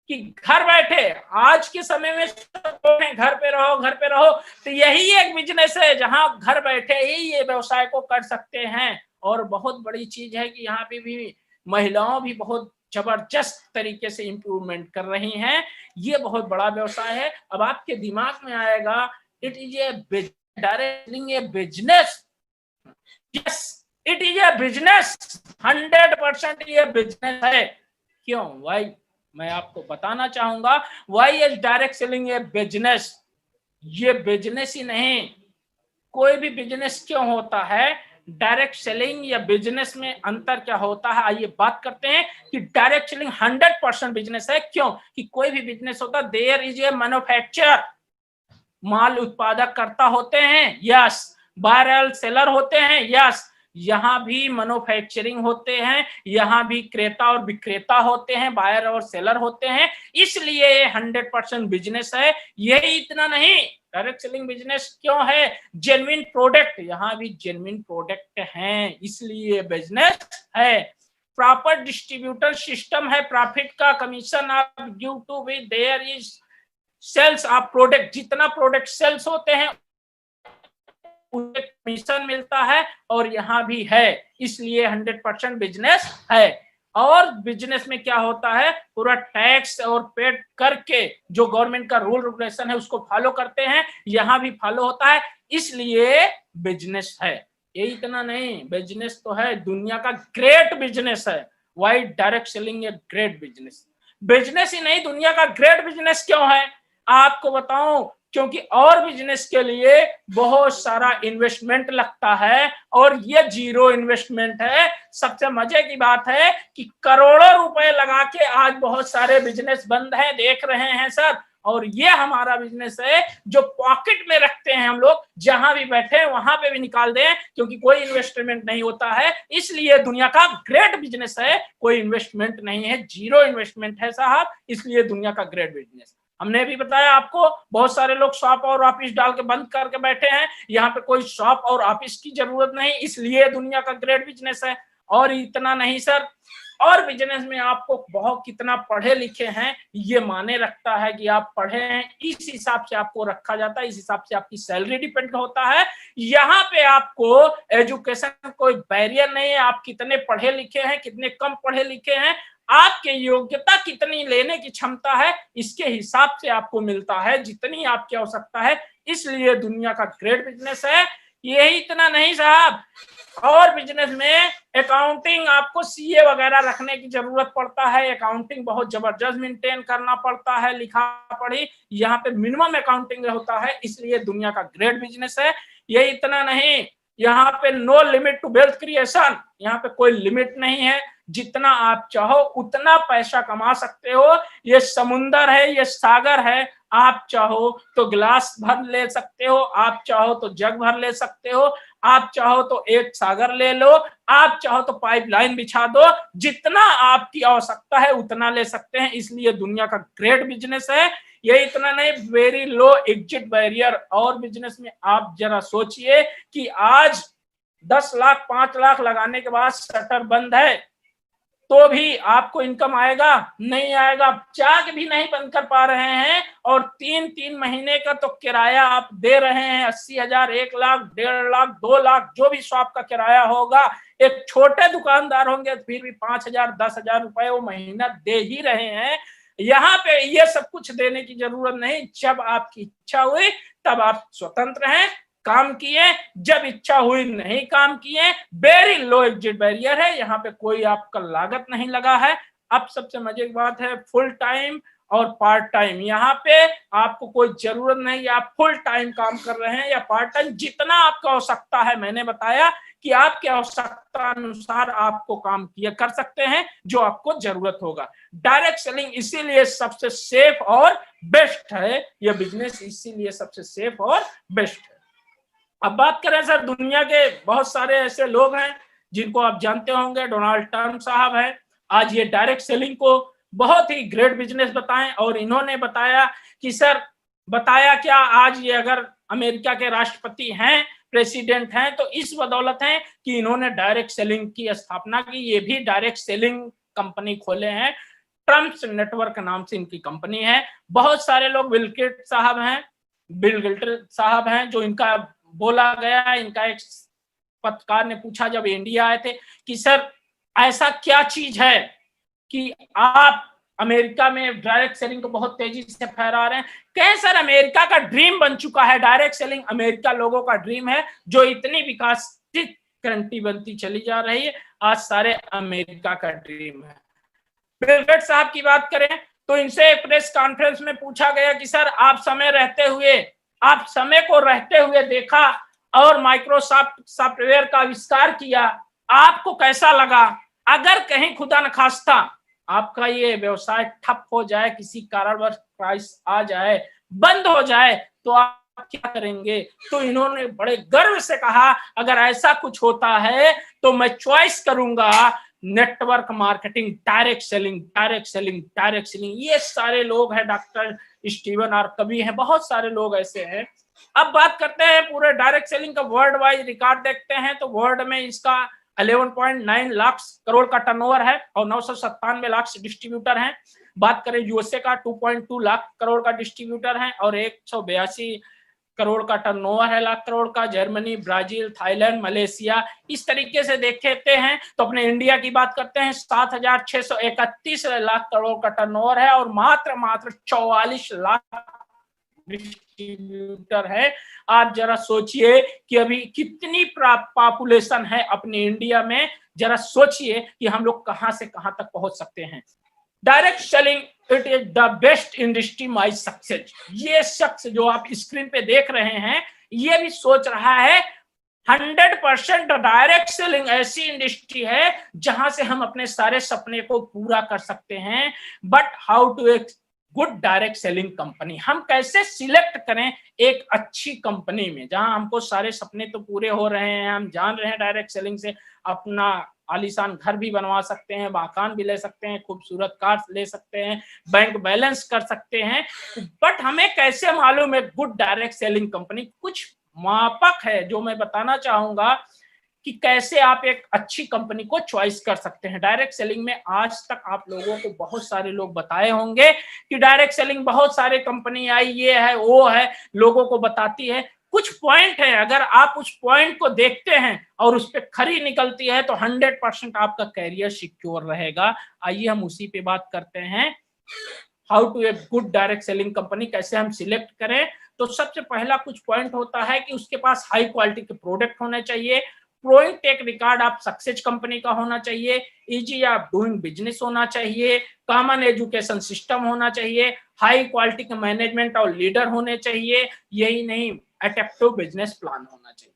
Speaker 1: कि घर बैठे, आज के समय में घर पे रहो, घर पे रहो, तो यही एक बिजनेस है जहां घर बैठे ही ये व्यवसाय को कर सकते हैं। और बहुत बड़ी चीज है कि यहाँ पे भी महिलाओं भी बहुत जबरदस्त तरीके से इंप्रूवमेंट कर रही हैं। ये बहुत बड़ा व्यवसाय है। अब आपके दिमाग में आएगा, it is a direct selling a business. Yes, it is a business, 100% ये बिजनेस है। क्यों? वाई? मैं आपको बताना चाहूंगा why is direct selling a business. ये बिजनेस ही नहीं, कोई भी बिजनेस क्यों होता है, डायरेक्ट सेलिंग या बिजनेस में अंतर क्या होता है, आइए बात करते हैं कि डायरेक्ट सेलिंग 100% बिजनेस है। क्यों? कि कोई भी बिजनेस होता, देयर इज ए मैन्युफैक्चर, माल उत्पादक करता होते हैं, यस, बायर सेलर होते हैं, यस, यहाँ भी मैन्युफैक्चरिंग होते हैं, यहाँ भी क्रेता और विक्रेता होते हैं, बायर और सेलर होते हैं, इसलिए ये 100% बिजनेस है। यही इतना नहीं, डायरेक्ट सेलिंग बिजनेस क्यों है, जेन्युइन प्रोडक्ट, यहाँ भी जेन्युइन प्रोडक्ट हैं, इसलिए बिजनेस है। प्रॉपर डिस्ट्रीब्यूटर सिस्टम है, प्रॉफिट का कमीशन आप give to be there is sales of product, जितना प्रोडक्ट सेल्स होते हैं उन्हें कमीशन मिलता है, और यहाँ भी है, इसलिए 100% बिजनेस है। और बिजनेस में क्या होता है, पूरा टैक्स और पेड करके जो गवर्नमेंट का रूल रेगुलेशन है उसको फॉलो करते हैं, यहाँ भी फॉलो होता है, इसलिए बिजनेस है। ये इतना नहीं, बिजनेस तो है, दुनिया का ग्रेट बिजनेस है। Why direct selling a great business? Business ही नहीं, दुनिया का ग्रेट बिजनेस क्यों है आपको बताऊं, क्योंकि और बिजनेस के लिए बहुत सारा इन्वेस्टमेंट लगता है और ये जीरो इन्वेस्टमेंट है। सबसे मजे की बात है कि करोड़ों रुपए लगा के आज बहुत सारे बिजनेस बंद हैं, देख रहे हैं सर, और ये हमारा बिजनेस है जो पॉकेट में रखते हैं हम लोग, जहां भी बैठे वहां पे भी निकाल दें, क्योंकि कोई इन्वेस्टमेंट नहीं होता है, इसलिए दुनिया का ग्रेट बिजनेस है। कोई इन्वेस्टमेंट नहीं है, जीरो इन्वेस्टमेंट है साहब, इसलिए दुनिया का ग्रेट बिजनेस। हमने भी बताया आपको, बहुत सारे लोग शॉप और ऑफिस डाल के बंद करके बैठे हैं, यहाँ पे कोई शॉप और ऑफिस की जरूरत नहीं, इसलिए दुनिया का ग्रेट बिजनेस है। और इतना नहीं सर, और बिजनेस में आपको बहुत कितना पढ़े लिखे हैं ये माने रखता है कि आप पढ़े हैं, इस हिसाब से आपको रखा जाता है, इस हिसाब से आपकी सैलरी डिपेंड होता है। यहाँ पे आपको एजुकेशन कोई बैरियर नहीं है, आप कितने पढ़े लिखे हैं, कितने कम पढ़े लिखे हैं, आपके योग्यता कितनी लेने की क्षमता है, इसके हिसाब से आपको मिलता है जितनी आपकी आवश्यकता है, इसलिए दुनिया का ग्रेट बिजनेस है। यही इतना नहीं साहब, और बिजनेस में अकाउंटिंग, आपको सीए वगैरह रखने की जरूरत पड़ता है, अकाउंटिंग बहुत जबरदस्त मेंटेन करना पड़ता है, लिखा पढ़ी, यहाँ पे मिनिमम अकाउंटिंग होता है, इसलिए दुनिया का ग्रेट बिजनेस है। ये इतना नहीं, यहाँ पे no limit to wealth creation, यहाँ पे कोई लिमिट नहीं है, जितना आप चाहो उतना पैसा कमा सकते हो। ये समुंदर है, ये सागर है, आप चाहो तो गिलास भर ले सकते हो, आप चाहो तो जग भर ले सकते हो, आप चाहो तो एक सागर ले लो, आप चाहो तो पाइपलाइन बिछा दो, जितना आपकी आवश्यकता है उतना ले सकते हैं, इसलिए दुनिया का ग्रेट बिजनेस है। ये इतना नहीं, वेरी लो एग्जिट बैरियर। और बिजनेस में आप जरा सोचिए कि आज 10 लाख 5 लाख लगाने के बाद शटर बंद है तो भी आपको इनकम आएगा? नहीं आएगा, चाक भी नहीं बंद कर पा रहे हैं, और 3-3 महीने का तो किराया आप दे रहे हैं, 80,000, 1 लाख, 1.5 लाख, 2 लाख, जो भी शॉप का किराया होगा। एक छोटे दुकानदार होंगे फिर भी 5,000, 10,000 रुपए वो महीना दे ही रहे हैं। यहाँ पे ये सब कुछ देने की जरूरत नहीं, जब आपकी इच्छा हुई तब आप स्वतंत्र हैं, काम किए, जब इच्छा हुई नहीं काम किए, वेरी लो एग्जिट बैरियर है, यहाँ पे कोई आपका लागत नहीं लगा है। अब सबसे मजे की बात है फुल टाइम और पार्ट टाइम, यहाँ पे आपको कोई जरूरत नहीं आप फुल टाइम काम कर रहे हैं या पार्ट टाइम, जितना आपको आवश्यकता है, मैंने बताया कि आपकी आवश्यकता अनुसार आपको काम किया कर सकते हैं जो आपको जरूरत होगा। डायरेक्ट सेलिंग इसीलिए सबसे सेफ और बेस्ट है, यह बिजनेस इसीलिए सबसे सेफ और बेस्ट है। अब बात करें सर, दुनिया के बहुत सारे ऐसे लोग हैं जिनको आप जानते होंगे, डोनाल्ड ट्रंप साहब हैं, आज ये डायरेक्ट सेलिंग को बहुत ही ग्रेट बिजनेस बताएं, और इन्होंने बताया कि सर, बताया क्या, आज ये अगर अमेरिका के राष्ट्रपति हैं, प्रेसिडेंट हैं, तो इस बदौलत है कि इन्होंने डायरेक्ट सेलिंग की स्थापना की, ये भी डायरेक्ट सेलिंग कंपनी खोले हैं, ट्रम्प्स नेटवर्क नाम से इनकी कंपनी है। बहुत सारे लोग, बिल गेट्स साहब हैं जो इनका बोला गया, इनका एक पत्रकार ने पूछा जब इंडिया आए थे कि सर ऐसा क्या चीज है कि आप अमेरिका में डायरेक्ट सेलिंग को बहुत तेजी से फैला रहे हैं। कहें सर, अमेरिका का ड्रीम बन चुका है डायरेक्ट सेलिंग, अमेरिका लोगों का ड्रीम है, जो इतनी विकासित कंट्री बनती चली जा रही है, आज सारे अमेरिका का ड्रीम है। बिल गेट्स साहब की बात करें तो इनसे प्रेस कॉन्फ्रेंस में पूछा गया कि सर, आप समय को रहते हुए देखा और माइक्रोसॉफ्ट सॉफ्टवेयर का आविष्कार किया, आपको कैसा लगा? अगर कहीं खुदा न खास्ता आपका ये व्यवसाय ठप हो जाए, किसी कारणवश क्राइसिस आ जाए, बंद हो जाए, तो आप क्या करेंगे? तो इन्होंने बड़े गर्व से कहा, अगर ऐसा कुछ होता है तो मैं चॉइस करूंगा network marketing, direct selling, direct selling, direct selling. ये सारे लोग हैं, डॉक्टर स्टीवन आर कवी हैं, बहुत सारे लोग ऐसे हैं। अब बात करते हैं पूरे डायरेक्ट सेलिंग का वर्ल्ड वाइज रिकॉर्ड देखते हैं तो वर्ल्ड में इसका 11.9 लाख करोड़ का टर्नओवर है और 997 लाख डिस्ट्रीब्यूटर हैं। बात करें यूएसए का 2.2 लाख करोड़ का डिस्ट्रीब्यूटर है और 182 करोड़ का टर्नओवर है, लाख करोड़ का। जर्मनी, ब्राजील, थाईलैंड, मलेशिया, इस तरीके से देखते हैं तो अपने इंडिया की बात करते हैं, 7,631 लाख करोड़ का टर्नओवर है और मात्र 44 लाख डिस्ट्रीब्यूटर है। आप जरा सोचिए कि अभी कितनी पॉपुलेशन है अपने इंडिया में, जरा सोचिए कि हम लोग कहां से कहां तक पहुंच सकते हैं। Direct selling it is the best industry my success. ये शख्स जो आप स्क्रीन पे देख रहे हैं, ये भी सोच रहा है 100% डायरेक्ट सेलिंग ऐसी इंडस्ट्री है जहां से हम अपने सारे सपने को पूरा कर सकते हैं। But how to good direct selling company, हम कैसे सिलेक्ट करें एक अच्छी कंपनी में जहां हमको सारे सपने तो पूरे हो रहे हैं, हम जान रहे हैं डायरेक्ट सेलिंग से अपना आलीशान घर भी बनवा सकते हैं, मकान भी ले सकते हैं, खूबसूरत कार ले सकते हैं, बैंक बैलेंस कर सकते हैं, बट हमें कैसे मालूम है गुड डायरेक्ट सेलिंग कंपनी? कुछ मापक है जो मैं बताना चाहूंगा कि कैसे आप एक अच्छी कंपनी को चॉइस कर सकते हैं। डायरेक्ट सेलिंग में आज तक आप लोगों को बहुत सारे लोग बताए होंगे कि डायरेक्ट सेलिंग बहुत सारे कंपनी आई, ये है वो है, लोगों को बताती है। कुछ पॉइंट है, अगर आप उस पॉइंट को देखते हैं और उस पर खरी निकलती है तो 100% आपका कैरियर सिक्योर रहेगा। आइए हम उसी पे बात करते हैं, how to a good direct selling company, कैसे हम सिलेक्ट करें। तो सबसे पहला कुछ पॉइंट होता है कि उसके पास हाई क्वालिटी के प्रोडक्ट होने चाहिए, प्रोइंग टेक रिकॉर्ड आप सक्सेस कंपनी का होना चाहिए, इजी ऑफ डूइंग बिजनेस होना चाहिए, कॉमन एजुकेशन सिस्टम होना चाहिए, हाई क्वालिटी के मैनेजमेंट और लीडर होने चाहिए, यही नहीं अट्रैक्टिव बिजनेस प्लान होना चाहिए।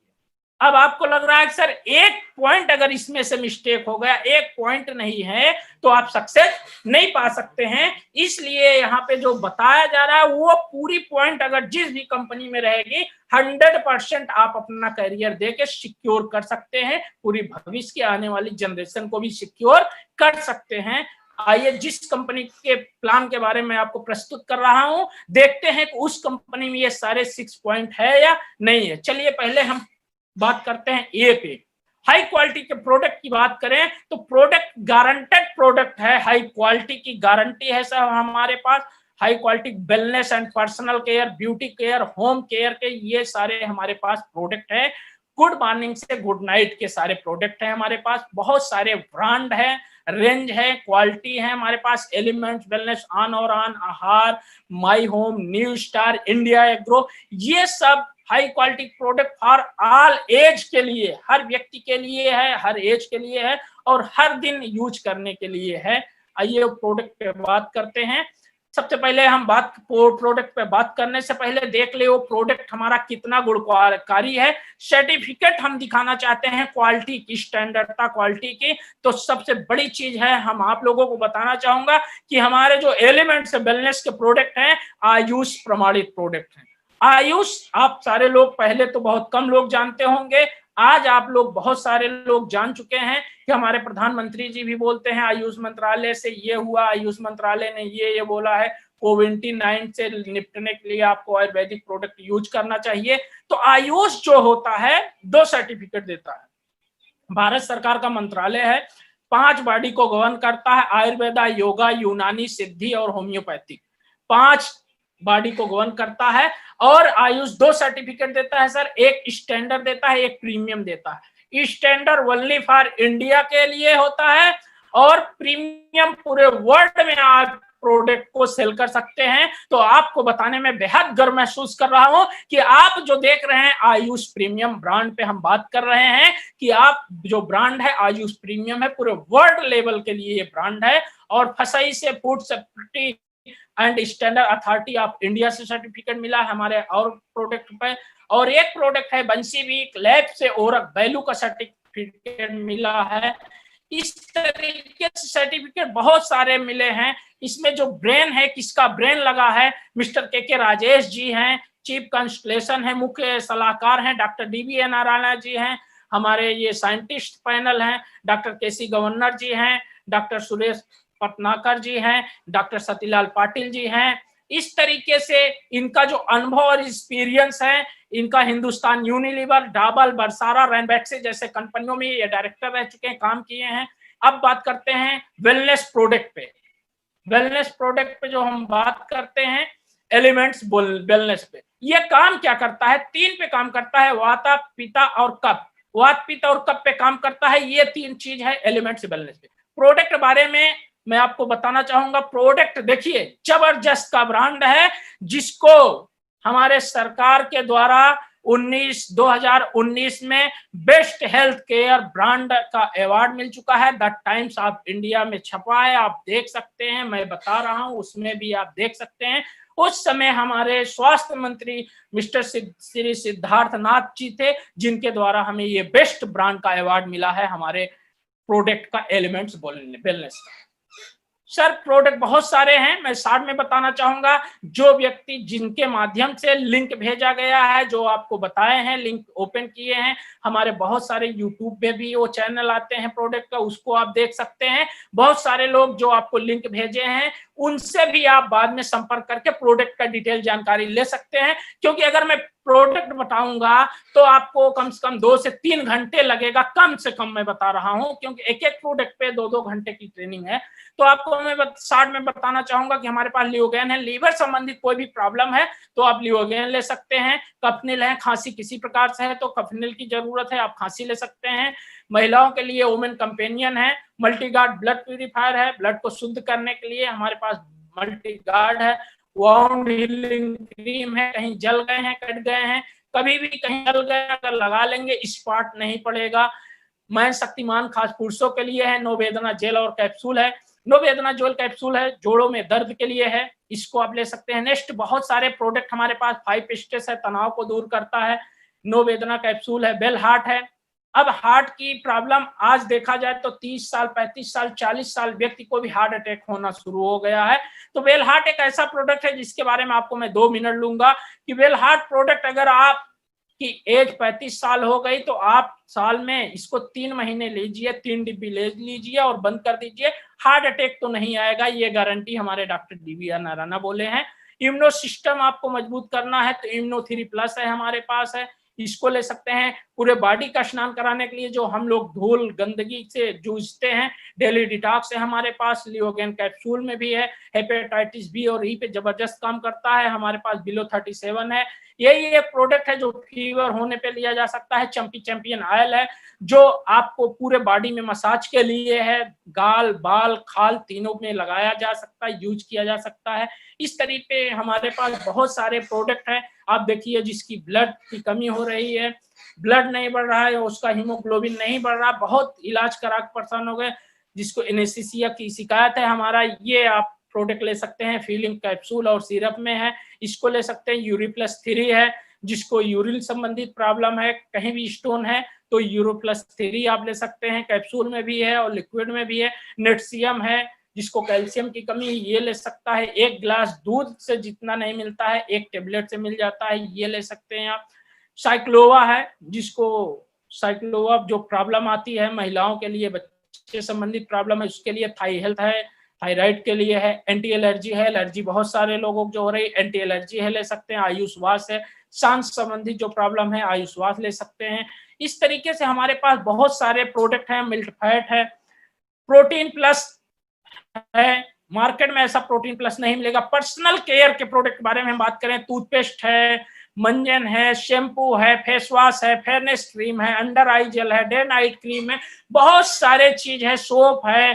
Speaker 1: अब आपको लग रहा है कि सर एक पॉइंट अगर इसमें से मिस्टेक हो गया, एक पॉइंट नहीं है तो आप सक्सेस नहीं पा सकते हैं। इसलिए यहाँ पे जो बताया जा रहा है वो पूरी पॉइंट अगर जिस भी कंपनी में रहेगी 100% आप अपना करियर देके सिक्योर कर सकते हैं, पूरी भविष्य की आने वाली जनरेशन को भी सिक्योर कर सकते हैं। आइए जिस कंपनी के प्लान के बारे में आपको प्रस्तुत कर रहा हूं, देखते हैं कि उस कंपनी में ये सारे 6 पॉइंट है या नहीं है। चलिए पहले हम बात करते हैं ए पे। हाई क्वालिटी के प्रोडक्ट की बात करें तो प्रोडक्ट गारंटेड प्रोडक्ट है, हाई क्वालिटी की गारंटी है सर हमारे पास। High quality wellness and personal care, beauty care, home care के ये सारे हमारे पास प्रोडक्ट है। गुड मॉर्निंग से गुड नाइट के सारे प्रोडक्ट है हमारे पास, बहुत सारे ब्रांड है, रेंज है, क्वालिटी है हमारे पास। एलिमेंट्स, वेलनेस, ऑन और ऑन, आहार, my home, new star, India agro, ये सब high quality product for all age के लिए, हर व्यक्ति के लिए है, हर एज के लिए है और हर दिन यूज करने के लिए है। आइए प्रोडक्ट पे बात करते हैं। सबसे पहले हम प्रोडक्ट पे बात करने से पहले देख ले वो प्रोडक्ट हमारा कितना गुणकारी है। सर्टिफिकेट हम दिखाना चाहते हैं क्वालिटी की, स्टैंडर्डता क्वालिटी की। तो सबसे बड़ी चीज है, हम आप लोगों को बताना चाहूंगा कि हमारे जो एलिमेंट्स वेलनेस के प्रोडक्ट हैं आयुष प्रमाणित प्रोडक्ट हैं। आयुष आप सारे लोग पहले तो बहुत कम लोग जानते होंगे, आज आप लोग बहुत सारे लोग जान चुके हैं कि हमारे प्रधानमंत्री जी भी बोलते हैं आयुष मंत्रालय से ये हुआ, आयुष मंत्रालय ने ये बोला है कोविड-19 से निपटने के लिए आपको आयुर्वेदिक प्रोडक्ट यूज करना चाहिए। तो आयुष जो होता है 2 सर्टिफिकेट देता है, भारत सरकार का मंत्रालय है, 5 बॉडी को गवर्न करता है, आयुर्वेदा, योगा, यूनानी, सिद्धि और होम्योपैथिक, 5 बॉडी को गवर्न करता है। और आयुष 2 सर्टिफिकेट देता है सर, एक स्टैंडर्ड देता है, एक प्रीमियम देता है। स्टैंडर्ड ओनली फॉर इंडिया के लिए होता है और प्रीमियम पूरे वर्ल्ड में आप प्रोडक्ट को सेल कर सकते हैं। तो आपको बताने में बेहद गर्व महसूस कर रहा हूं कि आप जो देख रहे हैं आयुष प्रीमियम ब्रांड पे हम बात कर रहे हैं कि आप जो ब्रांड है आयुष प्रीमियम है, पूरे वर्ल्ड लेवल के लिए ये ब्रांड है। और फसई से food safety and standard authority of India से सर्टिफिकेट मिला है हमारे और प्रोडक्ट पे। और एक प्रोडक्ट है बंसी वीक लैब से ओरक वैल्यू का सर्टिफिकेट मिला है। इस तरीके से सर्टिफिकेट बहुत सारे मिले हैं। इसमें जो ब्रेन है, किसका ब्रेन लगा है, मिस्टर के राजेश जी हैं, चीफ कंसल्टेंट है, मुख्य सलाहकार हैं डॉक्टर DBA नारायण जी हैं, हमारे ये साइंटिस्ट पैनल हैं, डॉक्टर KC गवर्नर जी हैं, डॉक्टर सुरेश पटनाकर जी हैं, डॉक्टर सतीलाल पाटिल जी हैं। इस तरीके से इनका जो अनुभव और एक्सपीरियंस है, इनका हिंदुस्तान यूनिलीवर, डाबल, बरसारा, रैनबैक्सी जैसे कंपनियों में ये डायरेक्टर रह चुके हैं, काम किए हैं। अब बात करते हैं वेलनेस प्रोडक्ट पे। वेलनेस प्रोडक्ट पे जो हम बात करते हैं एलिमेंट्स वेलनेस पे, ये काम क्या करता है? 3 पे काम करता है, वाता, पित्त और कफ। वात, पित्त और कफ पे काम करता है, ये 3 चीज है एलिमेंट्स वेलनेस पे। प्रोडक्ट बारे में मैं आपको बताना चाहूंगा। प्रोडक्ट देखिए जबरदस्त का ब्रांड है, जिसको हमारे सरकार के द्वारा 2019 में बेस्ट हेल्थ केयर ब्रांड का अवार्ड मिल चुका है। द टाइम्स ऑफ इंडिया में छपा है, आप देख सकते हैं, मैं बता रहा हूं, उसमें भी आप देख सकते हैं। उस समय हमारे स्वास्थ्य मंत्री मिस्टर श्री सिद्धार्थ नाथ जी थे, जिनके द्वारा हमें ये बेस्ट ब्रांड का अवार्ड मिला है हमारे प्रोडक्ट का एलिमेंट्स वेलनेस का। सर प्रोडक्ट बहुत सारे हैं, मैं शॉर्ट में बताना चाहूंगा। जो व्यक्ति जिनके माध्यम से लिंक भेजा गया है, जो आपको बताए हैं, लिंक ओपन किए हैं, हमारे बहुत सारे यूट्यूब पे भी वो चैनल आते हैं प्रोडक्ट का, उसको आप देख सकते हैं। बहुत सारे लोग जो आपको लिंक भेजे हैं, उनसे भी आप बाद में संपर्क करके प्रोडक्ट का डिटेल जानकारी ले सकते हैं। क्योंकि अगर मैं प्रोडक्ट बताऊंगा तो आपको कम से कम 2 से 3 घंटे लगेगा, कम से कम मैं बता रहा हूं, क्योंकि एक एक प्रोडक्ट पे 2-2 घंटे की ट्रेनिंग है। तो आपको मैं शॉर्ट में बताना चाहूंगा कि हमारे पास लियोगैन है, लीवर संबंधित कोई भी प्रॉब्लम है तो आप लियोगैन ले सकते हैं। कफनिल है, खांसी किसी प्रकार से है तो कफनिल की जरूरत है, आप खांसी ले सकते हैं। महिलाओं के लिए वुमेन कंपेनियन है, मल्टीगार्ड ब्लड प्यूरिफायर है, ब्लड को शुद्ध करने के लिए हमारे पास मल्टीगार्ड है, वाउंड हीलिंग क्रीम है, कहीं जल गए हैं, कट गए हैं, कभी भी कहीं जल गए अगर लगा लेंगे स्पॉट नहीं पड़ेगा। मैं शक्तिमान खास पुरुषों के लिए है, नो वेदना जेल और कैप्सूल है, नो वेदना जेल कैप्सूल है, जोड़ों में दर्द के लिए है, इसको आप ले सकते हैं। नेक्स्ट बहुत सारे प्रोडक्ट हमारे पास, 5 स्ट्रेस है, तनाव को दूर करता है, नो वेदना कैप्सूल है, बेल हार्ट है। अब हार्ट की प्रॉब्लम आज देखा जाए तो 30 साल, 35 साल, 40 साल व्यक्ति को भी हार्ट अटैक होना शुरू हो गया है। तो बेल हार्ट एक ऐसा प्रोडक्ट है जिसके बारे में आपको मैं 2 मिनट लूंगा कि बेल हार्ट प्रोडक्ट अगर आप की एज 35 साल हो गई तो आप साल में इसको 3 महीने लीजिए, 3 डिब्बी ले लीजिए और बंद कर दीजिए, हार्ट अटैक तो नहीं आएगा, ये गारंटी हमारे डॉक्टर DBR नारायण बोले हैं। इम्यूनो सिस्टम आपको मजबूत करना है तो इम्यूनो 3 प्लस है हमारे पास है, इसको ले सकते हैं। पूरे बॉडी का स्नान कराने के लिए जो हम लोग धूल गंदगी से जूझते हैं, डेली डिटॉक्स है हमारे पास, लियोगैन कैप्सूल में भी है, हेपेटाइटिस बी और ई पे जबरदस्त काम करता है, हमारे पास बिलो 37 है। यही एक प्रोडक्ट है जो फीवर होने पे लिया जा सकता है। चैंपियन ऑयल है जो आपको पूरे बॉडी में मसाज के लिए है, गाल, बाल, खाल तीनों में लगाया जा सकता है, यूज किया जा सकता है। इस तरीके हमारे पास बहुत सारे प्रोडक्ट हैं। आप देखिए जिसकी ब्लड की कमी हो रही है, ब्लड नहीं बढ़ रहा है, उसका हीमोग्लोबिन नहीं बढ़ रहा, बहुत इलाज करा के परेशान हो गए, जिसको एनेस्थीसिया की शिकायत है हमारा, ये आप प्रोडक्ट ले सकते हैं। फीलिंग कैप्सूल और सिरप में है, इसको ले सकते हैं। यूरी+3 है, जिसको यूरिन संबंधित प्रॉब्लम है, कहीं भी स्टोन है तो यूरो+3 आप ले सकते हैं, कैप्सूल में भी है और लिक्विड में भी है। नेटसियम है, जिसको कैल्शियम की कमी, ये ले सकता है। 1 गिलास दूध से जितना नहीं मिलता है 1 टेबलेट से मिल जाता है, ये ले सकते हैं आप। साइक्लोवा है, जिसको साइक्लोवा जो प्रॉब्लम आती है महिलाओं के लिए, बच्चे संबंधित प्रॉब्लम है उसके लिए, थाई हेल्थ है, थायराइड के लिए है, एंटी एलर्जी है, एलर्जी बहुत सारे लोगों को जो हो रही है एंटी एलर्जी है, ले सकते हैं। आयुष्वास है, सांस संबंधित जो प्रॉब्लम है आयुष्वास ले सकते हैं। इस तरीके से हमारे पास बहुत सारे प्रोडक्ट हैं। मिल्क फैट है, प्रोटीन प्लस है, मार्केट में ऐसा प्रोटीन प्लस नहीं मिलेगा। पर्सनल केयर के प्रोडक्ट के बारे में हम बात करें, टूथपेस्ट है, मंजन है, शैम्पू है, फेस वॉश है, फेयरनेस क्रीम है, अंडर आई जेल है, डे नाइट क्रीम है, बहुत सारे चीज है, सोप है,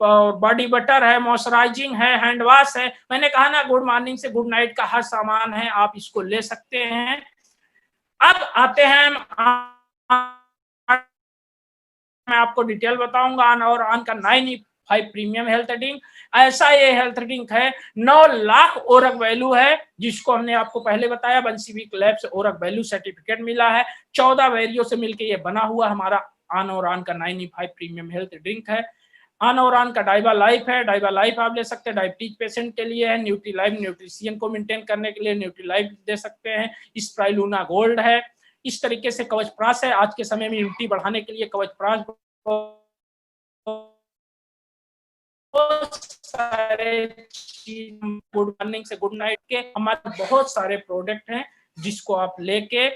Speaker 1: बॉडी बटर है, मॉइस्चराइजिंग है, हैंड वॉश है। मैंने कहा ना गुड मॉर्निंग से गुड नाइट का हर सामान है, आप इसको ले सकते हैं। अब आते हैं मैं आपको डिटेल बताऊंगा ऑन और ऑन का 9E5 प्रीमियम हेल्थ ड्रिंक। ऐसा ये हेल्थ ड्रिंक है 9 लाख ओरक वैल्यू है, जिसको हमने आपको पहले बताया बंसीवीक लैब से ओरक वैल्यू सर्टिफिकेट मिला है। 14 वैल्यू से मिलकर ये बना हुआ हमारा ऑन और ऑन का 9E5 प्रीमियम हेल्थ ड्रिंक है। ऑन और ऑन का डाइबा लाइफ है, डाइबा लाइफ आप ले सकते हैं, डायबिटीज पेशेंट के लिए है। न्यूट्री लाइफ न्यूट्रिशियन को मेंटेन करने के लिए न्यूट्री लाइफ दे सकते हैं। स्प्राइलूना गोल्ड है। इस तरीके से कवच प्राश है, आज के समय में इम्यूनिटी बढ़ाने के लिए कवच प्राश सारे गुड मॉर्निंग से गुड नाइट के हमारे बहुत सारे प्रोडक्ट हैं जिसको आप लेके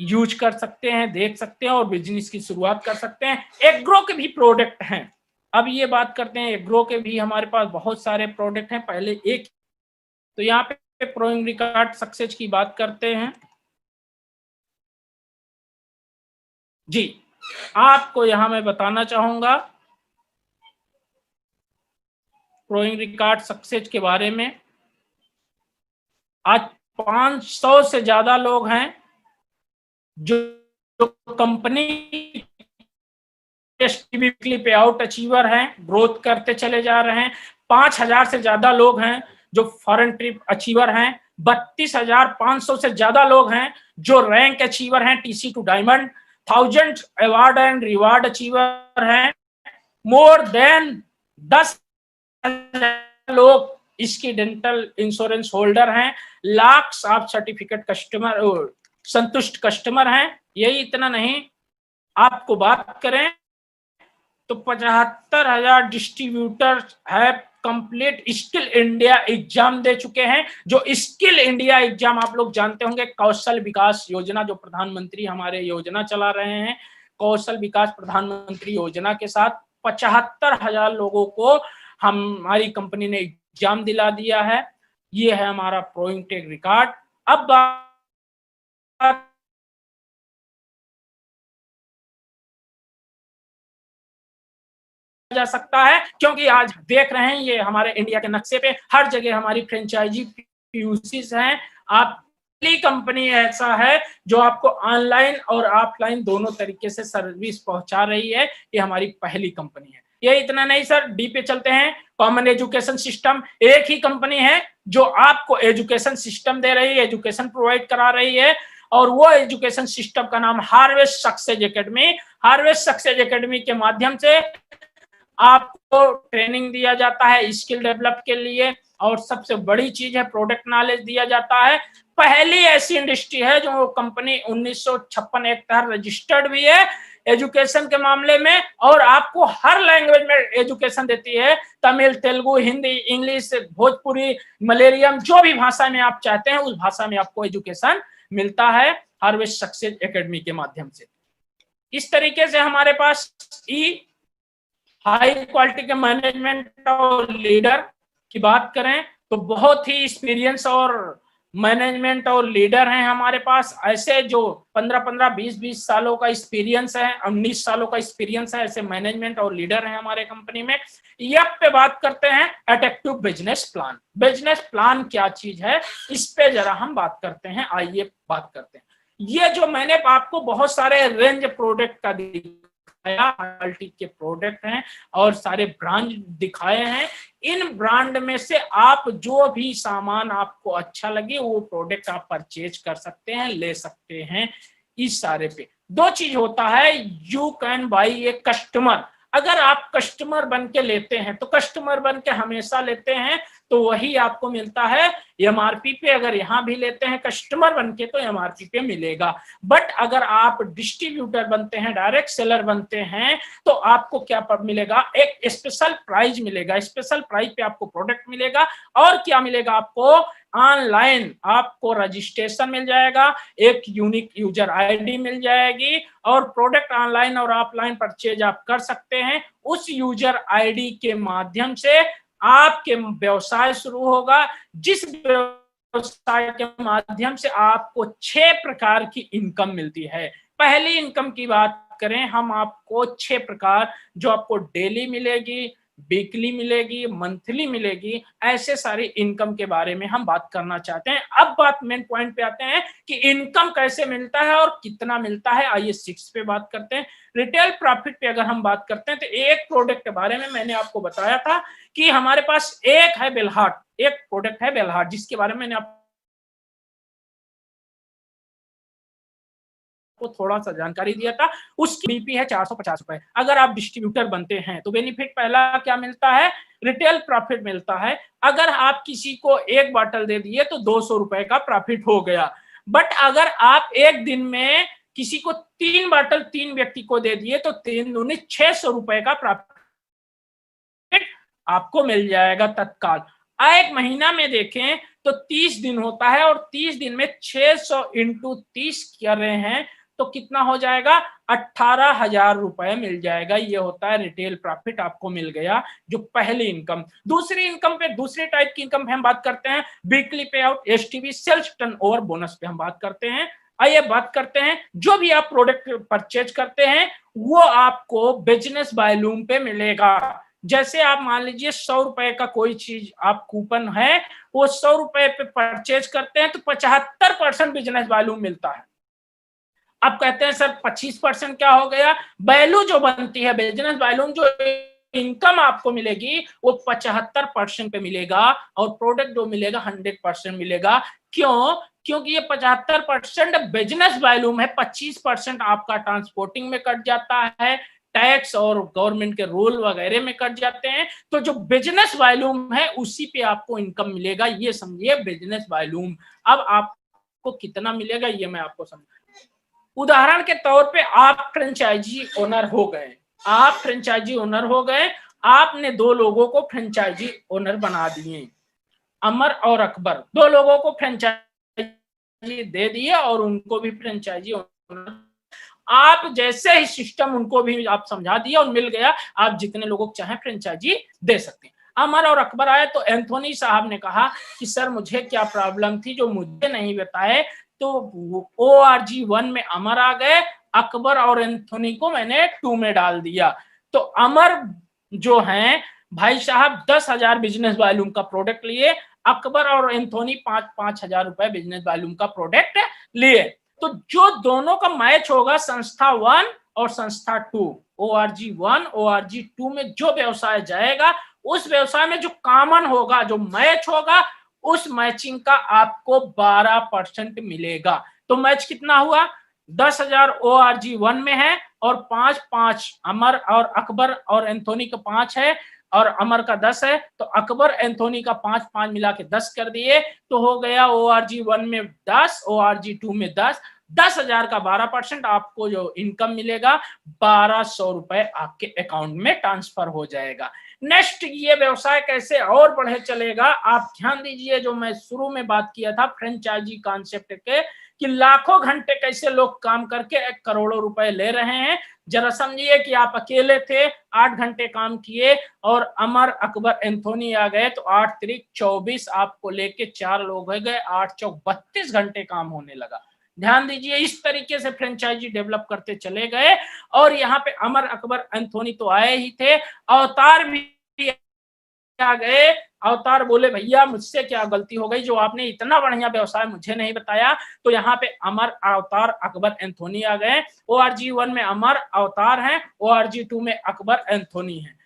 Speaker 1: यूज कर सकते हैं, देख सकते हैं और बिजनेस की शुरुआत कर सकते हैं। एग्रो के भी प्रोडक्ट हैं। अब ये बात करते हैं एग्रो के भी हमारे पास बहुत सारे प्रोडक्ट हैं। पहले एक तो यहाँ पे प्रोइंग रिकॉर्ड सक्सेस की बात करते हैं जी। आपको यहां मैं बताना चाहूंगा प्रोइंग रिकॉर्ड सक्सेस के बारे में। आज 500 से ज्यादा लोग हैं जो कंपनी वीकली पे आउट अचीवर हैं, ग्रोथ करते चले जा रहे हैं। 5000 से ज्यादा लोग हैं जो फॉरेन ट्रिप अचीवर हैं। 32,500 से ज्यादा लोग हैं जो रैंक अचीवर हैं, TC to diamond. 1000 award and reward achiever हैं। मोर देन 10,000 लोग इसकी डेंटल इंश्योरेंस होल्डर हैं। लाख आप सर्टिफिकेट कस्टमर संतुष्ट कस्टमर हैं। यही इतना नहीं, आपको बात करें तो 75,000 डिस्ट्रीब्यूटर है कंप्लीट स्किल इंडिया एग्जाम दे चुके हैं। जो स्किल इंडिया एग्जाम आप लोग जानते होंगे, कौशल विकास योजना जो प्रधानमंत्री हमारे योजना चला रहे हैं, कौशल विकास प्रधानमंत्री योजना के साथ 75,000 लोगों को हमारी कंपनी ने एग्जाम दिला दिया है। ये है हमारा प्रोइंग टेक रिकॉर्ड। अब बात जा सकता है, क्योंकि आज देख रहे हैं ये हमारे इंडिया के नक्शे पे हर जगह हमारी फ्रेंचाइजी पीयूसीज हैं। आप पहली कंपनी ऐसा है जो आपको ऑनलाइन और ऑफलाइन दोनों तरीके से सर्विस पहुंचा रही है। ये हमारी पहली कंपनी है। ये इतना नहीं सर, डी पे चलते हैं। कॉमन एजुकेशन सिस्टम, एक ही कंपनी है जो आपको एजुकेशन सिस्टम दे रही है, एजुकेशन प्रोवाइड करा रही है, और वो एजुकेशन सिस्टम का नाम harvest success academy. Harvest success academy के माध्यम से आपको ट्रेनिंग दिया जाता है स्किल डेवलप के लिए, और सबसे बड़ी चीज है प्रोडक्ट नॉलेज दिया जाता है। पहली ऐसी इंडस्ट्री है जो कंपनी 1956 एक्ट तहत रजिस्टर्ड भी है एजुकेशन के मामले में, और आपको हर लैंग्वेज में एजुकेशन देती है। तमिल, तेलुगु, हिंदी, इंग्लिश, भोजपुरी, मलयालम, जो भी भाषा में आप चाहते हैं उस भाषा में आपको एजुकेशन मिलता है हार्वेस्ट सक्सेस एकेडमी के माध्यम से। इस तरीके से हमारे पास हाई क्वालिटी के मैनेजमेंट और लीडर की बात करें तो बहुत ही एक्सपीरियंस और मैनेजमेंट और लीडर हैं हमारे पास। ऐसे जो 15-15, 20-20 सालों का एक्सपीरियंस है, 19 सालों का एक्सपीरियंस है, ऐसे मैनेजमेंट और लीडर हैं हमारे कंपनी में। यप पे बात करते हैं, attractive business plan. Business plan क्या चीज है, इस पे जरा हम बात करते हैं। आइए बात करते हैं। ये जो मैंने आपको बहुत सारे रेंज प्रोडक्ट का मल्टी के प्रोडक्ट हैं और सारे ब्रांड दिखाए हैं। इन ब्रांड में से आप जो भी सामान आपको अच्छा लगे वो प्रोडक्ट आप परचेज कर सकते हैं, ले सकते हैं। इस सारे पे दो चीज होता है, you can buy a customer. अगर आप कस्टमर बन के लेते हैं तो कस्टमर बन के हमेशा लेते हैं तो वही आपको मिलता है एमआरपी पे। अगर यहाँ भी लेते हैं कस्टमर बन के तो एमआरपी पे मिलेगा। बट अगर आप डिस्ट्रीब्यूटर बनते हैं, डायरेक्ट सेलर बनते हैं, तो आपको क्या मिलेगा, एक स्पेशल प्राइस मिलेगा। स्पेशल प्राइस पे आपको प्रोडक्ट मिलेगा। और क्या मिलेगा आपको, ऑनलाइन आपको रजिस्ट्रेशन मिल जाएगा, एक यूनिक यूजर आईडी मिल जाएगी, और प्रोडक्ट ऑनलाइन और ऑफलाइन परचेज आप कर सकते हैं। उस यूजर आईडी के माध्यम से आपके व्यवसाय शुरू होगा, जिस व्यवसाय के माध्यम से आपको 6 प्रकार की इनकम मिलती है। पहली इनकम की बात करें हम, आपको 6 प्रकार जो आपको डेली मिलेगी, वीकली मिलेगी, मंथली मिलेगी, ऐसे सारी इनकम के बारे में हम बात करना चाहते हैं। अब बात मेन पॉइंट पे आते हैं कि इनकम कैसे मिलता है और कितना मिलता है। आइए 6 पे बात करते हैं। रिटेल प्रॉफिट पे अगर हम बात करते हैं तो एक प्रोडक्ट के बारे में मैंने आपको बताया था कि हमारे पास एक है बेलहाट, एक प्रोडक्ट है बेलहाट, जिसके बारे में मैंने आपको थोड़ा सा जानकारी दिया था। उसकी बीपी है 450 रुपए। अगर आप डिस्ट्रीब्यूटर बनते हैं तो बेनिफिट पहला क्या मिलता है, रिटेल प्रॉफिट मिलता है। अगर आप किसी को एक बॉटल दे दिए तो 200 रुपए का प्रॉफिट हो गया। बट अगर आप एक दिन में किसी को 3 बॉटल 3 व्यक्ति को दे दिए तो 3 दूनी 600 रुपए का प्रॉफिट आपको मिल जाएगा तत्काल। एक महीना में देखें तो 30 दिन होता है और 30 दिन में 600 इंटू 30 कर रहे हैं तो कितना हो जाएगा, 18,000 रुपए मिल जाएगा। ये होता है रिटेल प्रॉफिट, आपको मिल गया जो पहली इनकम। दूसरी इनकम पे, दूसरे टाइप की इनकम पे हम बात करते हैं वीकली पे out, STV, sales turnover bonus पे हम बात करते हैं। आइए बात करते हैं, जो भी आप प्रोडक्ट परचेज करते हैं वो आपको बिजनेस वॉल्यूम पे मिलेगा। जैसे आप मान लीजिए 100 रुपए का कोई चीज आप कूपन है, वो 100 रुपए पे परचेज करते हैं तो 75% बिजनेस वॉल्यूम मिलता है। अब कहते हैं सर 25% क्या हो गया, वैल्यू जो बनती है बिजनेस वॉल्यूम, जो इनकम आपको मिलेगी वो 75% पे मिलेगा और प्रोडक्ट जो मिलेगा 100% मिलेगा। क्यों? क्योंकि ये 75% बिजनेस वॉल्यूम है, 25% आपका ट्रांसपोर्टिंग में कट जाता है, टैक्स और गवर्नमेंट के रूल वगैरह में कट जाते हैं। तो जो बिजनेस वॉल्यूम है उसी पे आपको इनकम मिलेगा, ये समझिए बिजनेस वॉल्यूम। अब आपको कितना मिलेगा ये मैं आपको समझ, उदाहरण के तौर पे आप फ्रेंचाइजी ओनर हो गए, आप फ्रेंचाइजी ओनर हो गए, आपने 2 लोगों को फ्रेंचाइजी ओनर बना दिए, अमर और अकबर, 2 लोगों को फ्रेंचाइजी दे दिए और उनको भी फ्रेंचाइजी ओनर, आप जैसे ही सिस्टम उनको भी आप समझा दिया और मिल गया, आप जितने लोगों को चाहे फ्रेंचाइजी दे सकते हैं। अमर और अकबर आए तो एंथोनी साहब ने कहा कि सर मुझे क्या प्रॉब्लम थी जो मुझे नहीं बताए, तो ORG1 में अमर आ गए, अकबर और एंथोनी को मैंने 2 में डाल दिया। तो अमर जो हैं भाई साहब 10,000 बिजनेस वॉल्यूम का प्रोडक्ट लिए, अकबर और एंथोनी 5,000 रुपए बिजनेस वॉल्यूम का प्रोडक्ट लिए। तो जो दोनों का मैच होगा, संस्था 1 और संस्था 2, ORG1 ORG2 में जो व्यवसाय जाएगा उस व्यवसाय में जो कॉमन होगा, जो मैच होगा, उस मैचिंग का आपको 12% मिलेगा। तो मैच कितना हुआ, 10,000 ORG1 में है और 5 अमर और अकबर और एंथोनी का 5 है और अमर का 10 है, तो अकबर एंथोनी का 5 मिला के 10 कर दिए, तो हो गया ORG1 में 10, ORG2 में 10, 10,000 का 12% आपको जो इनकम मिलेगा 1,200 रुपए आपके अकाउंट में ट्रांसफर हो जाएगा। नेक्स्ट, ये व्यवसाय कैसे और बढ़े चलेगा, आप ध्यान दीजिए। जो मैं शुरू में बात किया था फ्रेंचाइजी कॉन्सेप्ट के, कि लाखों घंटे कैसे लोग काम करके करोड़ों रुपए ले रहे हैं। जरा समझिए कि आप अकेले थे, 8 घंटे काम किए और अमर अकबर एंथोनी आ गए तो 8 त्रिक 24, आपको लेके 4 लोग हो गए, 8 चौक 32 घंटे काम होने लगा। ध्यान दीजिए, इस तरीके से फ्रेंचाइजी डेवलप करते चले गए। और यहाँ पे अमर अकबर एंथोनी तो आए ही थे, अवतार भी आ गए। अवतार बोले भैया मुझसे क्या गलती हो गई जो आपने इतना बढ़िया व्यवसाय मुझे नहीं बताया। तो यहाँ पे अमर, अवतार, अकबर, एंथोनी आ गए। ORG1 में अमर अवतार हैं, ORG2 में अकबर एंथोनी हैं।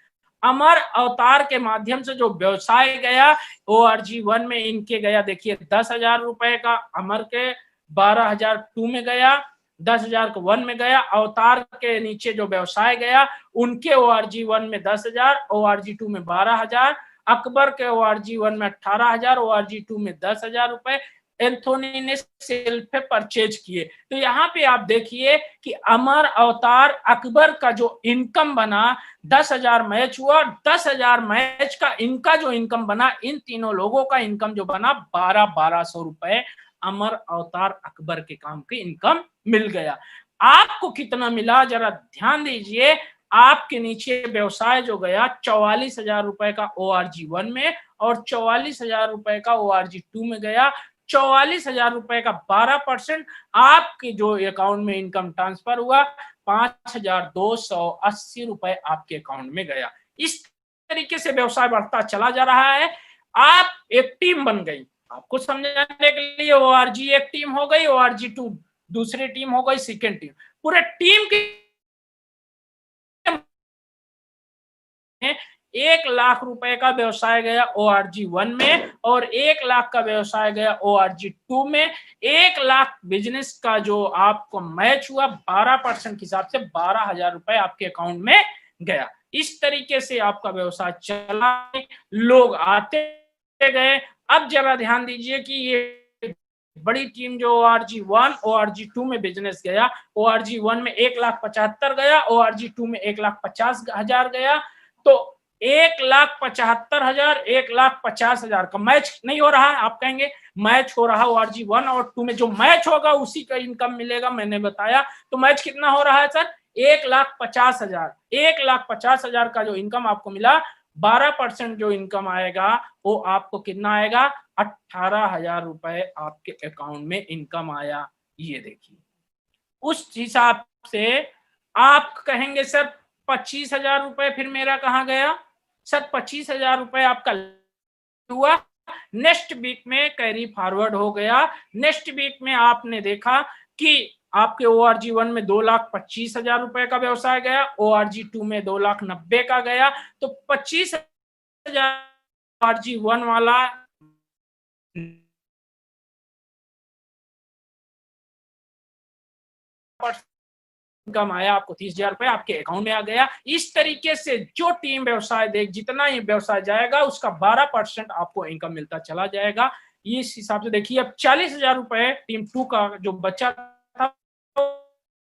Speaker 1: अमर अवतार के माध्यम से जो व्यवसाय गया, ORG1 में इनके गया देखिए 10,000 रुपए का, अमर के 12,000 2 में गया, 10,000 को 1 में गया। अवतार के नीचे जो व्यवसाय गया उनके ORG1 में 10,000, ORG2 में 12,000, अकबर के ORG1 में 18,000, ORG2 में 10,000 रुपए एंथोनी ने सेल्फ पे परचेज किए। तो यहाँ पे आप देखिए कि अमर, अवतार, अकबर का जो इनकम बना 10,000 मैच हुआ, 10,000 मैच का इनका जो इनकम बना, इन तीनों लोगों का इनकम जो बना 12,200 रुपए अमर, अवतार, अकबर के काम की इनकम मिल गया। आपको कितना मिला जरा ध्यान दीजिए। आपके नीचे व्यवसाय जो गया 44,000 रुपए का ORG1 में और 44,000 रुपए का ORG2 में गया। 44,000 रुपए का 12% आपके जो अकाउंट में इनकम ट्रांसफर हुआ 5,280 रुपए आपके अकाउंट में गया। इस तरीके से व्यवसाय बढ़ता चला जा रहा है। आप एक टीम बन गई, आपको समझाने के लिए ORG एक टीम हो गई, ORG2 दूसरी टीम हो गई, सेकेंड टीम, पूरे टीम की 1,00,000 रुपए का व्यवसाय गया ORG1 में और 1,00,000 का व्यवसाय गया ORG2 में। 1,00,000 बिजनेस का जो आपको मैच हुआ 12% के हिसाब से 12,000 रुपए आपके अकाउंट में गया। इस तरीके से आपका व्यवसाय चला, लोग आते गए। अब जरा ध्यान दीजिए कि ये बड़ी टीम जो ORG1 ORG2 में बिजनेस गया, ORG1 में 1,75,000 गया, ORG2 में 1,50,000 गया। तो 1,75,000 1,50,000 का मैच नहीं हो रहा है। आप कहेंगे मैच हो रहा ORG1 और 2 में, जो मैच होगा उसी का इनकम मिलेगा, मैंने बताया। तो मैच कितना हो रहा है सर? 1,50,000। 1,50,000 का जो इनकम आपको मिला, 12% जो इनकम आएगा वो आपको कितना आएगा? 18,000 रुपए आपके अकाउंट में इनकम आया। ये देखिए, उस हिसाब से आप कहेंगे सर 25,000 रुपए फिर मेरा कहाँ गया? सर 25,000 रुपए आपका हुआ, नेक्स्ट वीक में कैरी फॉरवर्ड हो गया। नेक्स्ट वीक में आपने देखा कि आपके ORG1 में 2,25,000 रुपए का व्यवसाय गया, ORG2 में 2,90,000 का गया। तो 25,000 ORG1 वाला इनकम आया, आपको 30,000 रुपए आपके अकाउंट में आ गया। इस तरीके से जो टीम व्यवसाय देख, जितना ही व्यवसाय जाएगा उसका 12% आपको इनकम मिलता चला जाएगा। इस हिसाब से देखिए, अब 40,000 रुपए टीम 2 का जो बचा था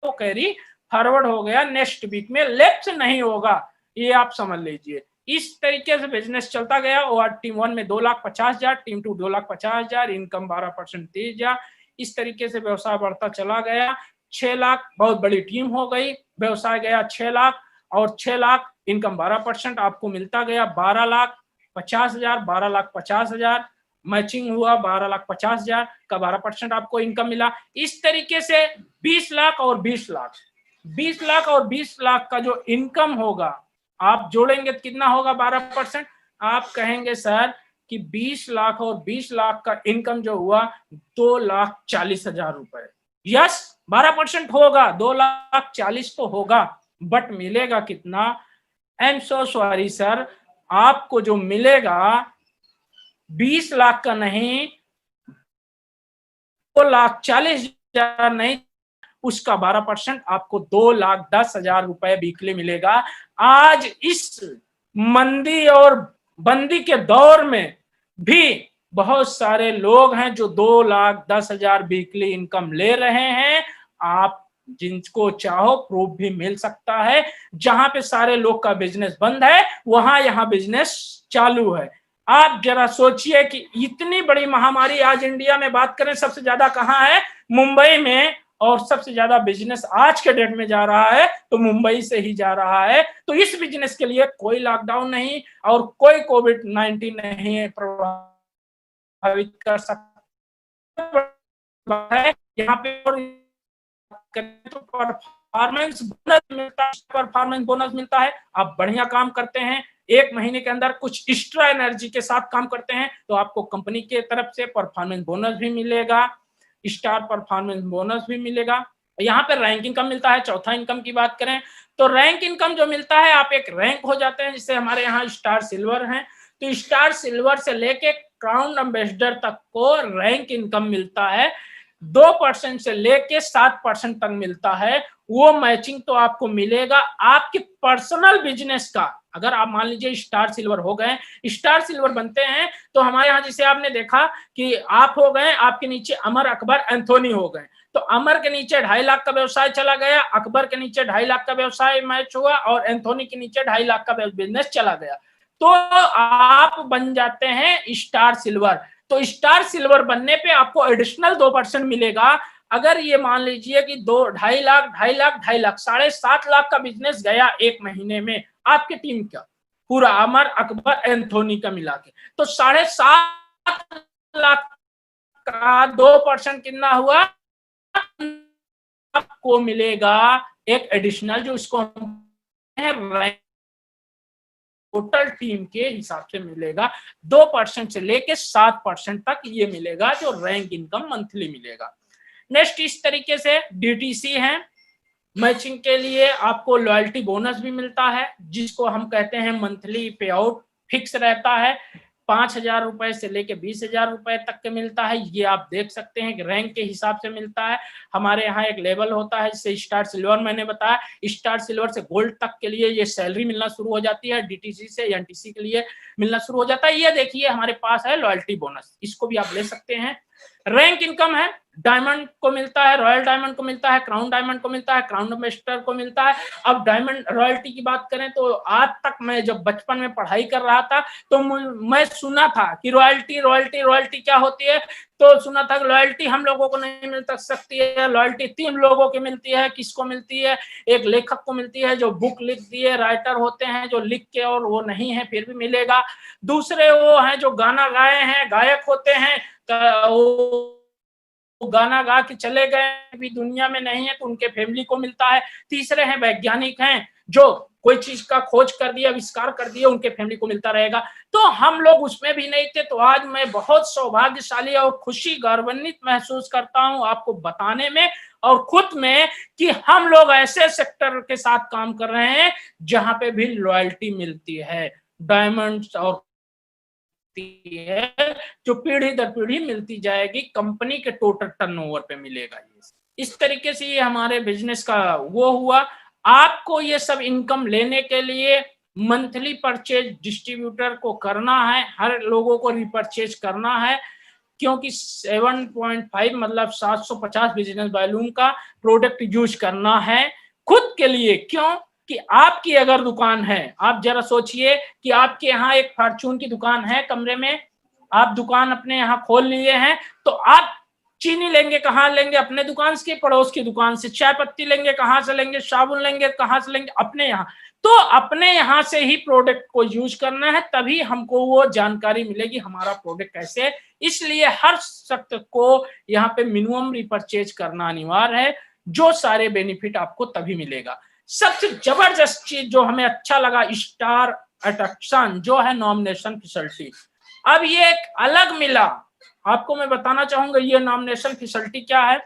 Speaker 1: वो कैरी फॉरवर्ड हो गया, नेक्स्ट वीक में लेफ्ट नहीं होगा, ये आप समझ लीजिए। इस तरीके से बिजनेस चलता गया। और टीम 1 में 2,50,000, टीम 2 2,50,000, इनकम 12% 30,000। इस तरीके से व्यवसाय बढ़ता चला गया। 6,00,000 बहुत बड़ी टीम हो गई, व्यवसाय गया 6,00,000 और 6,00,000 इनकम 12% आपको मिलता गया। 12,50,000, 12,50,000 मैचिंग हुआ, 12,50,000 का 12% आपको इनकम मिला। इस तरीके से 20,00,000 और 20,00,000, 20,00,000 और 20,00,000 का जो इनकम होगा आप जोड़ेंगे तो कितना होगा? 12%। आप कहेंगे सर कि 20,00,000 और 20,00,000 का इनकम जो हुआ 2,40,000 रुपए। यस, 12% होगा, 2,40,000 तो होगा, बट मिलेगा कितना? I am so sorry sir, आपको जो मिलेगा 20,00,000 का नहीं, 2,40,000 नहीं, उसका 12% आपको 2,10,000 रुपए वीकली मिलेगा। आज इस मंदी और बंदी के दौर में भी बहुत सारे लोग हैं जो 2,10,000 वीकली इनकम ले रहे हैं। आप जिनको चाहो प्रूफ भी मिल सकता है। जहां पे सारे लोग का बिजनेस बंद है वहां यहां बिजनेस चालू है। आप जरा सोचिए कि इतनी बड़ी महामारी आज इंडिया में बात करें सबसे ज्यादा कहां है? मुंबई में। और सबसे ज्यादा बिजनेस आज के डेट में जा रहा है तो मुंबई से ही जा रहा है। तो इस बिजनेस के लिए कोई लॉकडाउन नहीं और कोई कोविड-19 नहीं प्रभावित कर सकता है। यहाँ पे तो परफॉर्मेंस बोनस मिलता है। आप बढ़िया काम करते हैं, 1 महीने के अंदर कुछ एक्स्ट्रा एनर्जी के साथ काम करते हैं तो आपको कंपनी के तरफ से परफॉर्मेंस बोनस भी मिलेगा, स्टार परफॉर्मेंस बोनस भी मिलेगा। यहाँ पे रैंक इनकम मिलता है। चौथा इनकम की बात करें तो रैंक इनकम जो मिलता है, आप एक रैंक हो जाते हैं, जिससे हमारे यहाँ स्टार सिल्वर है। तो स्टार सिल्वर से लेके क्राउन एम्बेसडर तक को रैंक इनकम मिलता है। 2% से लेके 7% तक मिलता है। वो मैचिंग तो आपको मिलेगा आपके पर्सनल बिजनेस का। अगर आप मान लीजिए स्टार सिल्वर हो गए, स्टार सिल्वर बनते हैं तो हमारे यहाँ जिसे आपने देखा कि आप हो गए, आपके नीचे अमर, अकबर, एंथोनी हो गए। तो अमर के नीचे 2.5 लाख का व्यवसाय चला गया, अकबर के नीचे 2.5 लाख का व्यवसाय मैच हुआ और एंथोनी के नीचे 2.5 लाख का बिजनेस चला गया। तो आप बन जाते हैं स्टार सिल्वर। तो स्टार सिल्वर बनने पे आपको एडिशनल 2% मिलेगा। अगर ये मान लीजिए कि 2.5 लाख 2.5 लाख 2.5 लाख 7.5 लाख का बिजनेस गया 1 महीने में आपकी टीम का पूरा, अमर, अकबर, एंथोनी का मिला के, तो 7.5 लाख का 2% कितना हुआ? आपको मिलेगा एक एडिशनल, जो इसको टोटल टीम के हिसाब से मिलेगा। 2% से लेके 7% तक ये मिलेगा जो रैंक इनकम मंथली मिलेगा। नेक्स्ट इस तरीके से डीटीसी है, मैचिंग के लिए आपको लॉयल्टी बोनस भी मिलता है, जिसको हम कहते हैं मंथली पे आउट फिक्स रहता है, 5,000 रुपए से लेके 20,000 रुपए तक के मिलता है। ये आप देख सकते हैं कि रैंक के हिसाब से मिलता है। हमारे यहाँ एक लेवल होता है जिसे स्टार सिल्वर मैंने बताया, स्टार सिल्वर से गोल्ड तक के लिए ये सैलरी मिलना शुरू हो जाती है, डीटीसी से एनटीसी के लिए मिलना शुरू हो जाता है। ये देखिए हमारे पास है लॉयल्टी बोनस, इसको भी आप ले सकते हैं। रैंक इनकम है, डायमंड को मिलता है, रॉयल डायमंड को मिलता है, क्राउन डायमंड को मिलता है, क्राउन मास्टर को मिलता है। अब डायमंड रॉयल्टी की बात करें तो आज तक मैं जब बचपन में पढ़ाई कर रहा था तो मैं सुना था कि रॉयल्टी रॉयल्टी रॉयल्टी क्या होती है, तो सुना था कि लॉयल्टी हम लोगों को नहीं मिल सकती है, लॉयल्टी 3 लोगों की मिलती है। किसको मिलती है? एक लेखक को मिलती है जो बुक लिख दिए, राइटर होते हैं जो लिख के और वो नहीं है फिर भी मिलेगा। दूसरे वो हैं जो गाना गाए हैं, गायक होते हैं, वो गाना गा के चले गए, भी दुनिया में नहीं है तो उनके फैमिली को मिलता है। तीसरे हैं वैज्ञानिक हैं जो कोई चीज का खोज कर दिया, आविष्कार कर दिया, उनके फैमिली को मिलता रहेगा। तो हम लोग उसमें भी नहीं थे, तो आज मैं बहुत सौभाग्यशाली और खुशी गौरवान्वित महसूस करता हूं आपको बताने में और खुद में कि हम लोग ऐसे सेक्टर के साथ काम कर रहे हैं जहां पे भी लॉयल्टी मिलती है, डायमंड और है जो पीढ़ी दर पीढ़ी मिलती जाएगी, कंपनी के टोटल टर्नओवर पे मिलेगा। ये इस तरीके से ये हमारे बिजनेस का वो हुआ। आपको ये सब इनकम लेने के लिए मंथली परचेज डिस्ट्रीब्यूटर को करना है, हर लोगों को रिपर्चेज करना है, क्योंकि 7.5 मतलब 750 बिजनेस वॉल्यूम का प्रोडक्ट यूज करना है खुद के लिए। क्यों कि आपकी अगर दुकान है, आप जरा सोचिए कि आपके यहाँ एक फॉर्चून की दुकान है, कमरे में आप दुकान अपने यहाँ खोल लिए हैं, तो आप चीनी लेंगे कहाँ लेंगे? अपने दुकान से, पड़ोस की दुकान से। चाय पत्ती लेंगे कहाँ से लेंगे? साबुन लेंगे कहाँ से लेंगे? अपने यहाँ। तो अपने यहाँ से ही प्रोडक्ट को यूज करना है, तभी हमको वो जानकारी मिलेगी हमारा प्रोडक्ट कैसे। इसलिए हर शख्स को यहाँ पे मिनिमम रिपर्चेज करना अनिवार्य है, जो सारे बेनिफिट आपको तभी मिलेगा। सबसे जबरदस्त चीज जो हमें अच्छा लगा, स्टार अट्रैक्शन जो है नॉमिनेशन फैसिलिटी। अब ये एक अलग मिला, आपको मैं बताना चाहूंगा ये नॉमिनेशन फैसिलिटी क्या है।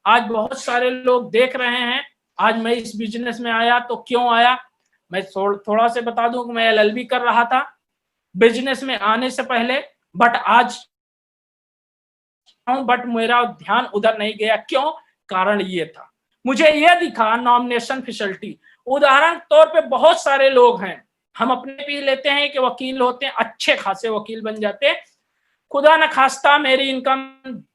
Speaker 1: आज बहुत सारे लोग देख रहे हैं, आज मैं इस बिजनेस में आया तो क्यों आया, मैं थोड़ा से बता दूं कि मैं एलएलबी कर रहा था बिजनेस में आने से पहले, बट आज बट मेरा ध्यान उधर नहीं गया। क्यों? कारण ये था, मुझे यह दिखा नॉमिनेशन फैसिलिटी। उदाहरण तौर पे बहुत सारे लोग हैं, हम अपने भी लेते हैं कि वकील होते हैं, अच्छे खासे वकील बन जाते हैं, खुदा न खास्ता मेरी इनकम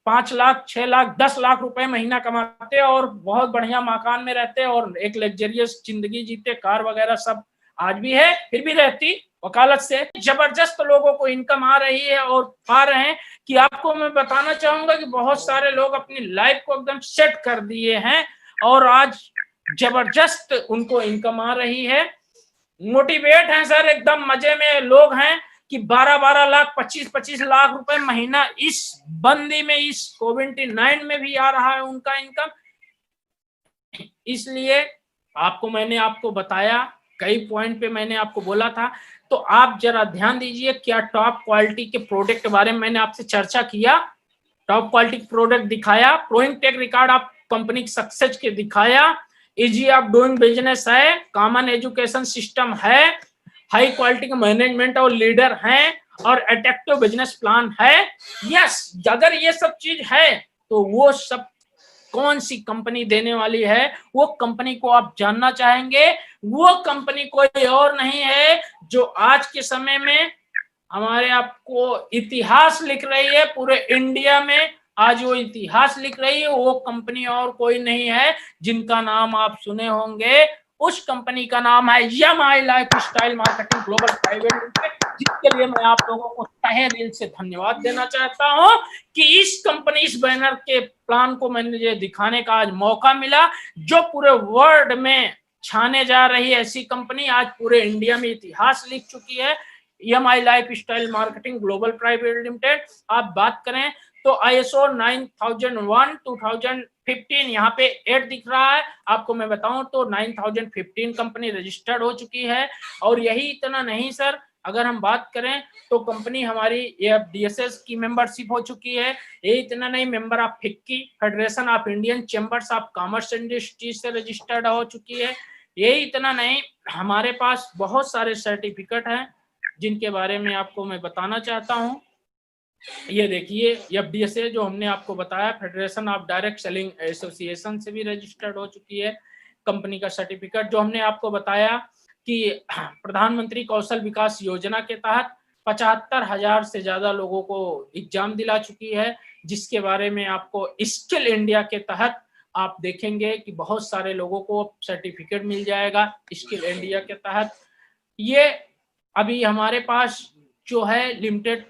Speaker 1: 5 लाख 6 लाख 10 लाख रुपए महीना कमाते और बहुत बढ़िया मकान में रहते और एक लग्जरियस जिंदगी जीते, कार वगैरह सब आज भी है, फिर भी रहती वकालत से जबरदस्त लोगों को इनकम आ रही है और पा रहे हैं कि आपको मैं बताना चाहूंगा कि बहुत सारे लोग अपनी लाइफ को एकदम सेट कर दिए हैं और आज जबरदस्त उनको इनकम आ रही है। मोटिवेट हैं सर, एकदम मजे में लोग हैं कि 12-12 लाख 25-25 लाख रुपए महीना इस बंदी में, इस कोविड-19 में भी आ रहा है उनका इनकम। इसलिए मैंने आपको बताया, कई पॉइंट पे मैंने आपको बोला था, तो आप जरा ध्यान दीजिए। क्या टॉप क्वालिटी के प्रोडक्ट के बारे में मैंने आपसे चर्चा किया, टॉप क्वालिटी प्रोडक्ट दिखाया, प्रोइंग टेक रिकॉर्ड आप कंपनी सक्सेस के दिखाया, इजी ऑफ डूइंग बिजनेस है, कॉमन एजुकेशन सिस्टम है, हाई क्वालिटी का मैनेजमेंट और लीडर हैं और अट्रैक्टिव बिजनेस प्लान है। यस, अगर ये सब चीज है तो वो सब कौन सी कंपनी देने वाली है, वो कंपनी को आप जानना चाहेंगे। वो कंपनी कोई और नहीं है जो आज के समय में हमारे आपको इतिहास लिख रही है पूरे इंडिया में। आज वो इतिहास लिख रही है, वो कंपनी और कोई नहीं है जिनका नाम आप सुने होंगे। उस कंपनी का नाम है MI lifestyle marketing global private limited, जिसके लिए मैं आप लोगों को तहे दिल से धन्यवाद देना चाहता हूं कि इस कंपनी, इस बैनर के प्लान को मैंने दिखाने का आज मौका मिला, जो पूरे वर्ल्ड में छाने जा रही है। ऐसी कंपनी आज पूरे इंडिया में इतिहास लिख चुकी है, MI lifestyle marketing global private limited. आप बात करें तो ISO 9001 2015 15 यहाँ पे 8 दिख रहा है। आपको मैं बताऊं तो 9015 कंपनी रजिस्टर्ड हो चुकी है। और यही इतना नहीं सर, अगर हम बात करें तो कंपनी हमारी AFDSS की मेंबरशिप हो चुकी है। ये इतना नहीं, member of FICCI, federation of Indian chambers of commerce industry से रजिस्टर्ड हो चुकी है। यही इतना नहीं, हमारे पास बहुत सारे सर्टिफिकेट हैं जिनके बारे में आपको मैं बताना चाहता हूं। ये देखिए FDSA जो हमने आपको बताया, federation of direct selling association से भी रजिस्टर्ड हो चुकी है। कंपनी का सर्टिफिकेट जो हमने आपको बताया कि प्रधानमंत्री कौशल विकास योजना के तहत 75,000 से ज्यादा लोगों को एग्जाम दिला चुकी है, जिसके बारे में आपको स्किल इंडिया के तहत आप देखेंगे कि बहुत सारे लोगों को सर्टिफिकेट मिल जाएगा स्किल इंडिया के तहत। ये अभी हमारे पास जो है लिमिटेड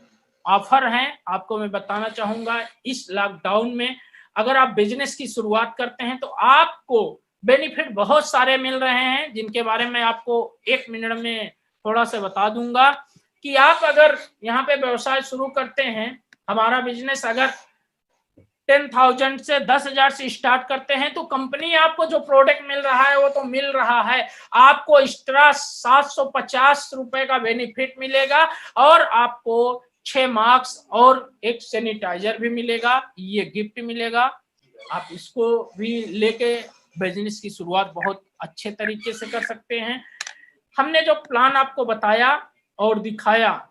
Speaker 1: ऑफर हैं, आपको मैं बताना चाहूंगा। इस लॉकडाउन में अगर आप बिजनेस की शुरुआत करते हैं तो आपको बेनिफिट बहुत सारे मिल रहे हैं, जिनके बारे में आपको 1 मिनट में थोड़ा सा बता दूंगा कि आप अगर यहाँ पे व्यवसाय शुरू करते हैं, हमारा बिजनेस अगर 10,000 से 10,000 से स्टार्ट करते हैं तो कंपनी आपको जो प्रोडक्ट मिल रहा है वो तो मिल रहा है, आपको एक्स्ट्रा 750 रुपए का बेनिफिट मिलेगा और आपको 6 मार्क्स और एक सैनिटाइजर भी मिलेगा, ये गिफ्ट मिलेगा। आप इसको भी लेके बिजनेस की शुरुआत बहुत अच्छे तरीके से कर सकते हैं। हमने जो प्लान आपको बताया और दिखाया,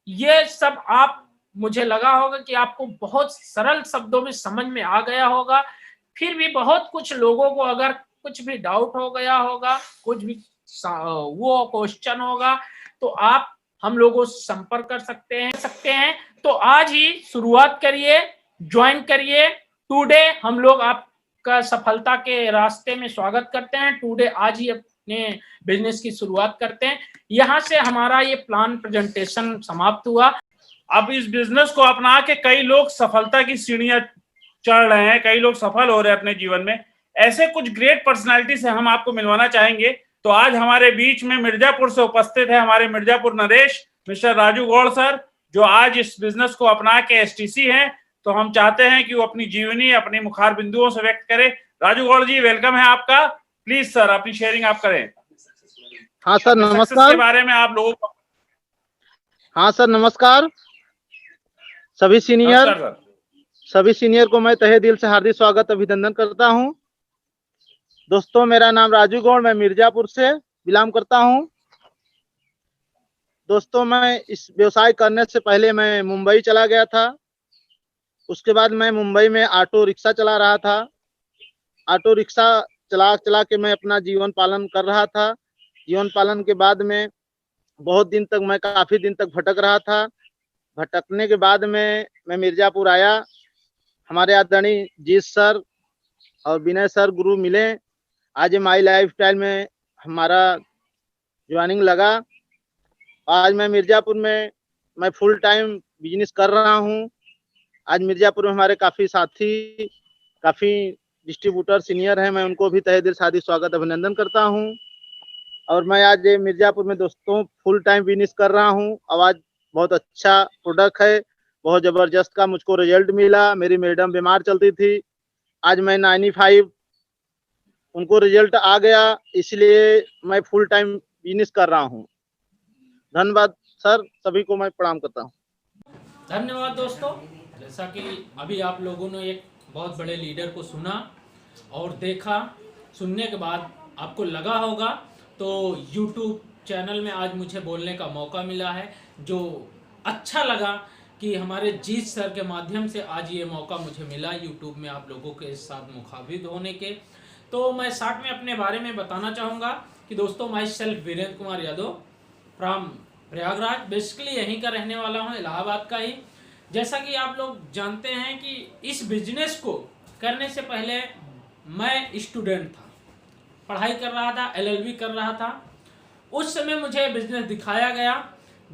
Speaker 1: ये सब आप, मुझे लगा होगा कि आपको बहुत सरल शब्दों में समझ में आ गया होगा। फिर भी बहुत कुछ लोगों को अगर कुछ भी डाउट हो गया होगा, कुछ भी वो क्वेश्चन होगा, तो आप हम लोगों से संपर्क कर सकते हैं। तो आज ही शुरुआत करिए, ज्वाइन करिए। टुडे हम लोग आपका सफलता के रास्ते में स्वागत करते हैं। टुडे आज ही अपने बिजनेस की शुरुआत करते हैं। यहाँ से हमारा ये प्लान प्रेजेंटेशन समाप्त हुआ।
Speaker 2: अब इस बिजनेस को अपना के कई लोग सफलता की सीढ़ियां चढ़ रहे हैं, कई लोग सफल हो रहे हैं अपने जीवन में। ऐसे कुछ ग्रेट पर्सनालिटी से हम आपको मिलवाना चाहेंगे। तो आज हमारे बीच में मिर्जापुर से उपस्थित है हमारे मिर्जापुर नरेश मिस्टर राजू गौड़ सर, जो आज इस बिजनेस को अपना के STC हैं। तो हम चाहते हैं कि वो अपनी जीवनी अपनी मुखार बिंदुओं से व्यक्त करें। राजू गौड़ जी, वेलकम है आपका। प्लीज सर अपनी शेयरिंग आप करें।
Speaker 3: हाँ सर नमस्कार।
Speaker 2: के बारे में आप लोगों को।
Speaker 3: हाँ सर नमस्कार। सभी सीनियर को मैं तहे दिल से हार्दिक स्वागत अभिनंदन करता हूं। दोस्तों, मेरा नाम राजू गौड़, मैं मिर्जापुर से बिलोंग करता हूं। दोस्तों, मैं इस व्यवसाय करने से पहले मैं मुंबई चला गया था। उसके बाद मैं मुंबई में ऑटो रिक्शा चला रहा था। ऑटो रिक्शा चला के मैं अपना जीवन पालन कर रहा था। जीवन पालन के बाद में बहुत दिन तक मैं काफी दिन तक भटक रहा था। भटकने के बाद में मैं मिर्जापुर आया। हमारे आदरणीय जीत सर और विनय सर गुरु मिले। आज माई लाइफस्टाइल में हमारा ज्वाइनिंग लगा। आज मैं मिर्जापुर में मैं फुल टाइम बिजनेस कर रहा हूं। आज मिर्जापुर में हमारे काफ़ी साथी, काफ़ी डिस्ट्रीब्यूटर सीनियर हैं, मैं उनको भी तहे दिल से हार्दिक स्वागत अभिनंदन करता हूं। और मैं आज मिर्जापुर में दोस्तों फुल टाइम बिजनेस कर रहा हूं। आज बहुत अच्छा प्रोडक्ट है, बहुत ज़बरदस्त का मुझको रिजल्ट मिला। मेरी मैडम बीमार चलती थी, आज मैं 95 उनको रिजल्ट आ गया, इसलिए मैं फुल टाइम बिजनेस कर रहा हूं। धन्यवाद सर, सभी को मैं प्रणाम करता हूं।
Speaker 1: धन्यवाद दोस्तों। जैसा कि अभी आप लोगों ने एक बहुत बड़े लीडर को सुना और देखा, सुनने के बाद आपको लगा होगा तो YouTube चैनल में आज मुझे बोलने का मौका मिला है, जो अच्छा लगा कि हमारे जीत सर के माध्यम से आज ये मौका मुझे मिला YouTube में आप लोगों के साथ मुखातिब होने के। तो मैं साथ में अपने बारे में बताना चाहूँगा कि दोस्तों, my self Virendra Kumar Yadav from Prayagraj, basically यहीं का रहने वाला हूँ, इलाहाबाद का ही। जैसा कि आप लोग जानते हैं कि इस बिजनेस को करने से पहले मैं स्टूडेंट था, पढ़ाई कर रहा था, LLB कर रहा था। उस समय मुझे बिजनेस दिखाया गया।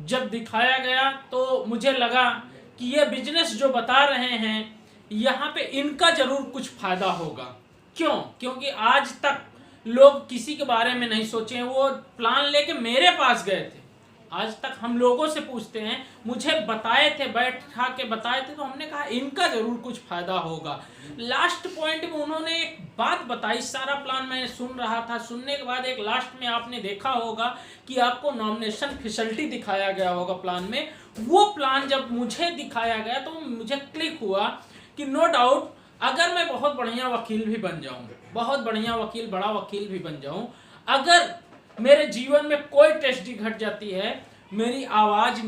Speaker 1: जब दिखाया गया तो मुझे लगा कि ये बिजनेस जो बता रहे हैं यहाँ पे इनका ज़रूर कुछ फ़ायदा होगा। क्यों? क्योंकि आज तक लोग किसी के बारे में नहीं सोचे। वो प्लान लेके मेरे पास गए थे। आज तक हम लोगों से पूछते हैं, मुझे बताए थे, बैठा के बताए थे, तो हमने कहा इनका जरूर कुछ फायदा होगा। लास्ट पॉइंट में उन्होंने एक बात बताई, सारा प्लान मैं सुन रहा था, सुनने के बाद एक लास्ट में आपने देखा होगा कि आपको नॉमिनेशन फैसिलिटी दिखाया गया होगा प्लान में। वो प्लान जब मुझे दिखाया गया तो मुझे क्लिक हुआ कि नो डाउट अगर मैं बहुत बढ़िया वकील भी बन जाऊं, बहुत बढ़िया वकील, बड़ा वकील भी बन जाऊं, अगर मेरे जीवन में कोई ट्रेजेडी घट जाती है, मेरी आवाज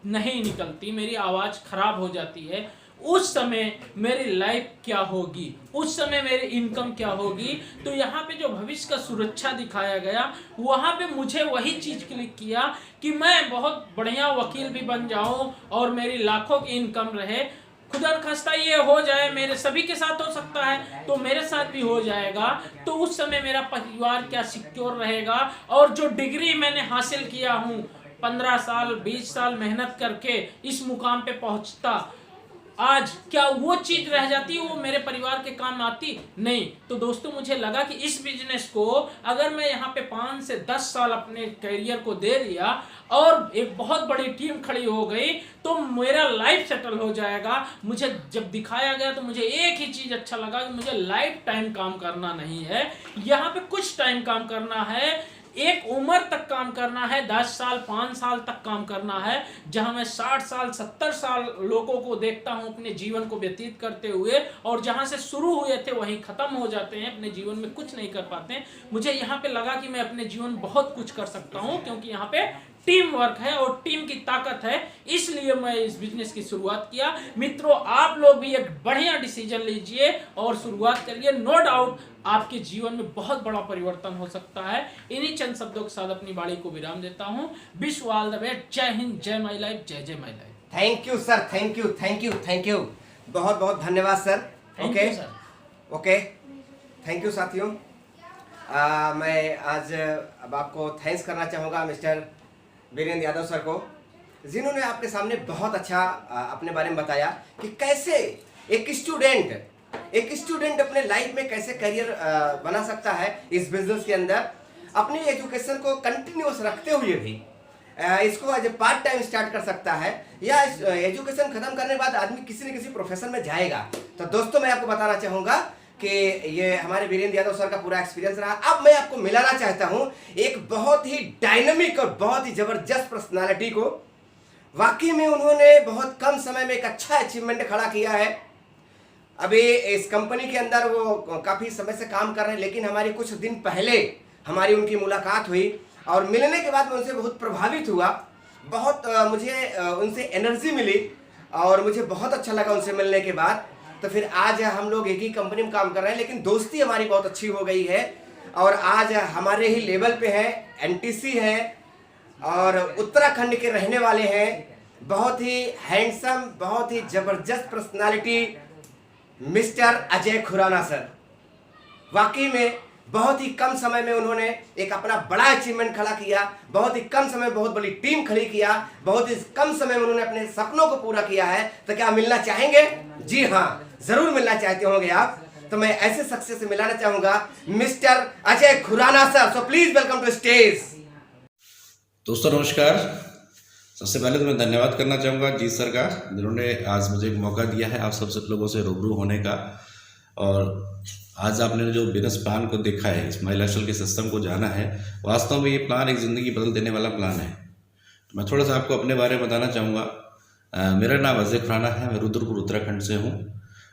Speaker 1: नहीं निकलती, मेरी आवाज खराब हो जाती है, उस समय मेरी लाइफ क्या होगी, उस समय मेरी इनकम क्या होगी। तो यहाँ पे जो भविष्य का सुरक्षा दिखाया गया, वहाँ पे मुझे वही चीज क्लिक किया कि मैं बहुत बढ़िया वकील भी बन जाऊं और मेरी लाखों की इनकम रहे। खुदा न खास्ता ये हो जाए, मेरे सभी के साथ हो सकता है, तो मेरे साथ भी हो जाएगा, तो उस समय मेरा परिवार क्या सिक्योर रहेगा। और जो डिग्री मैंने हासिल किया हूँ 15 साल 20 साल मेहनत करके इस मुकाम पे पहुंचता, आज क्या वो चीज रह जाती, वो मेरे परिवार के काम आती? नहीं। तो दोस्तों मुझे लगा कि इस बिजनेस को अगर मैं यहाँ पे 5 से 10 साल अपने करियर को दे दिया और एक बहुत बड़ी टीम खड़ी हो गई, तो मेरा लाइफ सेटल हो जाएगा। मुझे जब दिखाया गया तो मुझे एक ही चीज अच्छा लगा कि मुझे लाइफ टाइम काम करना नहीं है, यहाँ पे कुछ टाइम काम करना है, एक उम्र तक काम करना है, 10 साल 5 साल तक काम करना है, जहां मैं 60 साल 70 साल लोगों को देखता हूं अपने जीवन को व्यतीत करते हुए, और जहां से शुरू हुए थे वहीं खत्म हो जाते हैं, अपने जीवन में कुछ नहीं कर पाते हैं। मुझे यहाँ पे लगा कि मैं अपने जीवन में बहुत कुछ कर सकता हूं, क्योंकि यहाँ पे टीम वर्क है और टीम की ताकत है, इसलिए मैं इस बिजनेस की शुरुआत किया। मित्रों, आप लोग भी एक बढ़िया डिसीजन लीजिए और शुरुआत करिए। नो डाउट आपके जीवन में बहुत बड़ा परिवर्तन हो सकता है। इन्हीं चंद शब्दों के साथ अपनी वाणी को विराम देता हूं। Wish you all the best. जय हिंद, जय माई लाइफ, जय जय my life.
Speaker 4: Thank you sir, thank you, thank you, thank you, बहुत बहुत धन्यवाद sir. Okay
Speaker 1: sir,
Speaker 4: okay, thank you साथियों। मैं आज अब आपको थैंक्स करना चाहूँगा मिस्टर वीरेंद्र यादव सर को, जिन्होंने आपके सामने बहुत अच्छा अपने बारे में बताया कि कैसे एक स्टूडेंट अपने लाइफ में कैसे करियर बना सकता है इस बिजनेस के अंदर, अपनी एजुकेशन को कंटिन्यूस रखते हुए भी इसको as a part time start कर सकता है, या एजुकेशन खत्म करने के बाद आदमी किसी न किसी प्रोफेशन में जाएगा। तो दोस्तों मैं आपको बताना चाहूँगा कि ये हमारे वीरेंद्र यादव सर का पूरा एक्सपीरियंस रहा। अब मैं आपको मिलाना चाहता हूं एक बहुत ही डायनामिक और बहुत ही जबरदस्त पर्सनालिटी को। वाकई में उन्होंने बहुत कम समय में एक अच्छा अचीवमेंट खड़ा किया है। अभी इस कंपनी के अंदर वो काफ़ी समय से काम कर रहे हैं, लेकिन हमारी कुछ दिन पहले हमारी उनकी मुलाकात हुई और मिलने के बाद मैं उनसे बहुत प्रभावित हुआ। बहुत मुझे उनसे एनर्जी मिली और मुझे बहुत अच्छा लगा उनसे मिलने के बाद। तो फिर आज हम लोग एक ही कंपनी में काम कर रहे हैं, लेकिन दोस्ती हमारी बहुत अच्छी हो गई है और आज हमारे ही लेवल पे है, एनटीसी है और उत्तराखंड के रहने वाले हैं। बहुत ही हैंडसम, बहुत ही जबरदस्त personality mister Ajay Khurana sir. वाकई में बहुत ही कम समय में उन्होंने एक अपना बड़ा अचीवमेंट खड़ा किया, बहुत ही कम समय में बहुत बड़ी टीम खड़ी किया, बहुत ही कम समय में उन्होंने अपने सपनों को पूरा किया है। तो क्या मिलना चाहेंगे? जी हाँ, जरूर मिलना चाहते होंगे आप। तो मैं ऐसे सक्सेस से मिलाना चाहूंगा mister Ajay Khurana sir. So please welcome to stage.
Speaker 5: दोस्तों नमस्कार। सबसे पहले तो मैं धन्यवाद करना चाहूँगा जीत सर का, जिन्होंने आज मुझे एक मौका दिया है आप सब लोगों से रूबरू होने का। और आज आपने जो बिजनेस प्लान को देखा है, इस माई लाइफस्टाइल के सिस्टम को जाना है, वास्तव में ये प्लान एक ज़िंदगी बदल देने वाला प्लान है। तो मैं थोड़ा सा आपको अपने बारे में बताना चाहूँगा। मेरा नाम अजय खुराना है, मैं रुद्रपुर उत्तराखंड से हूँ।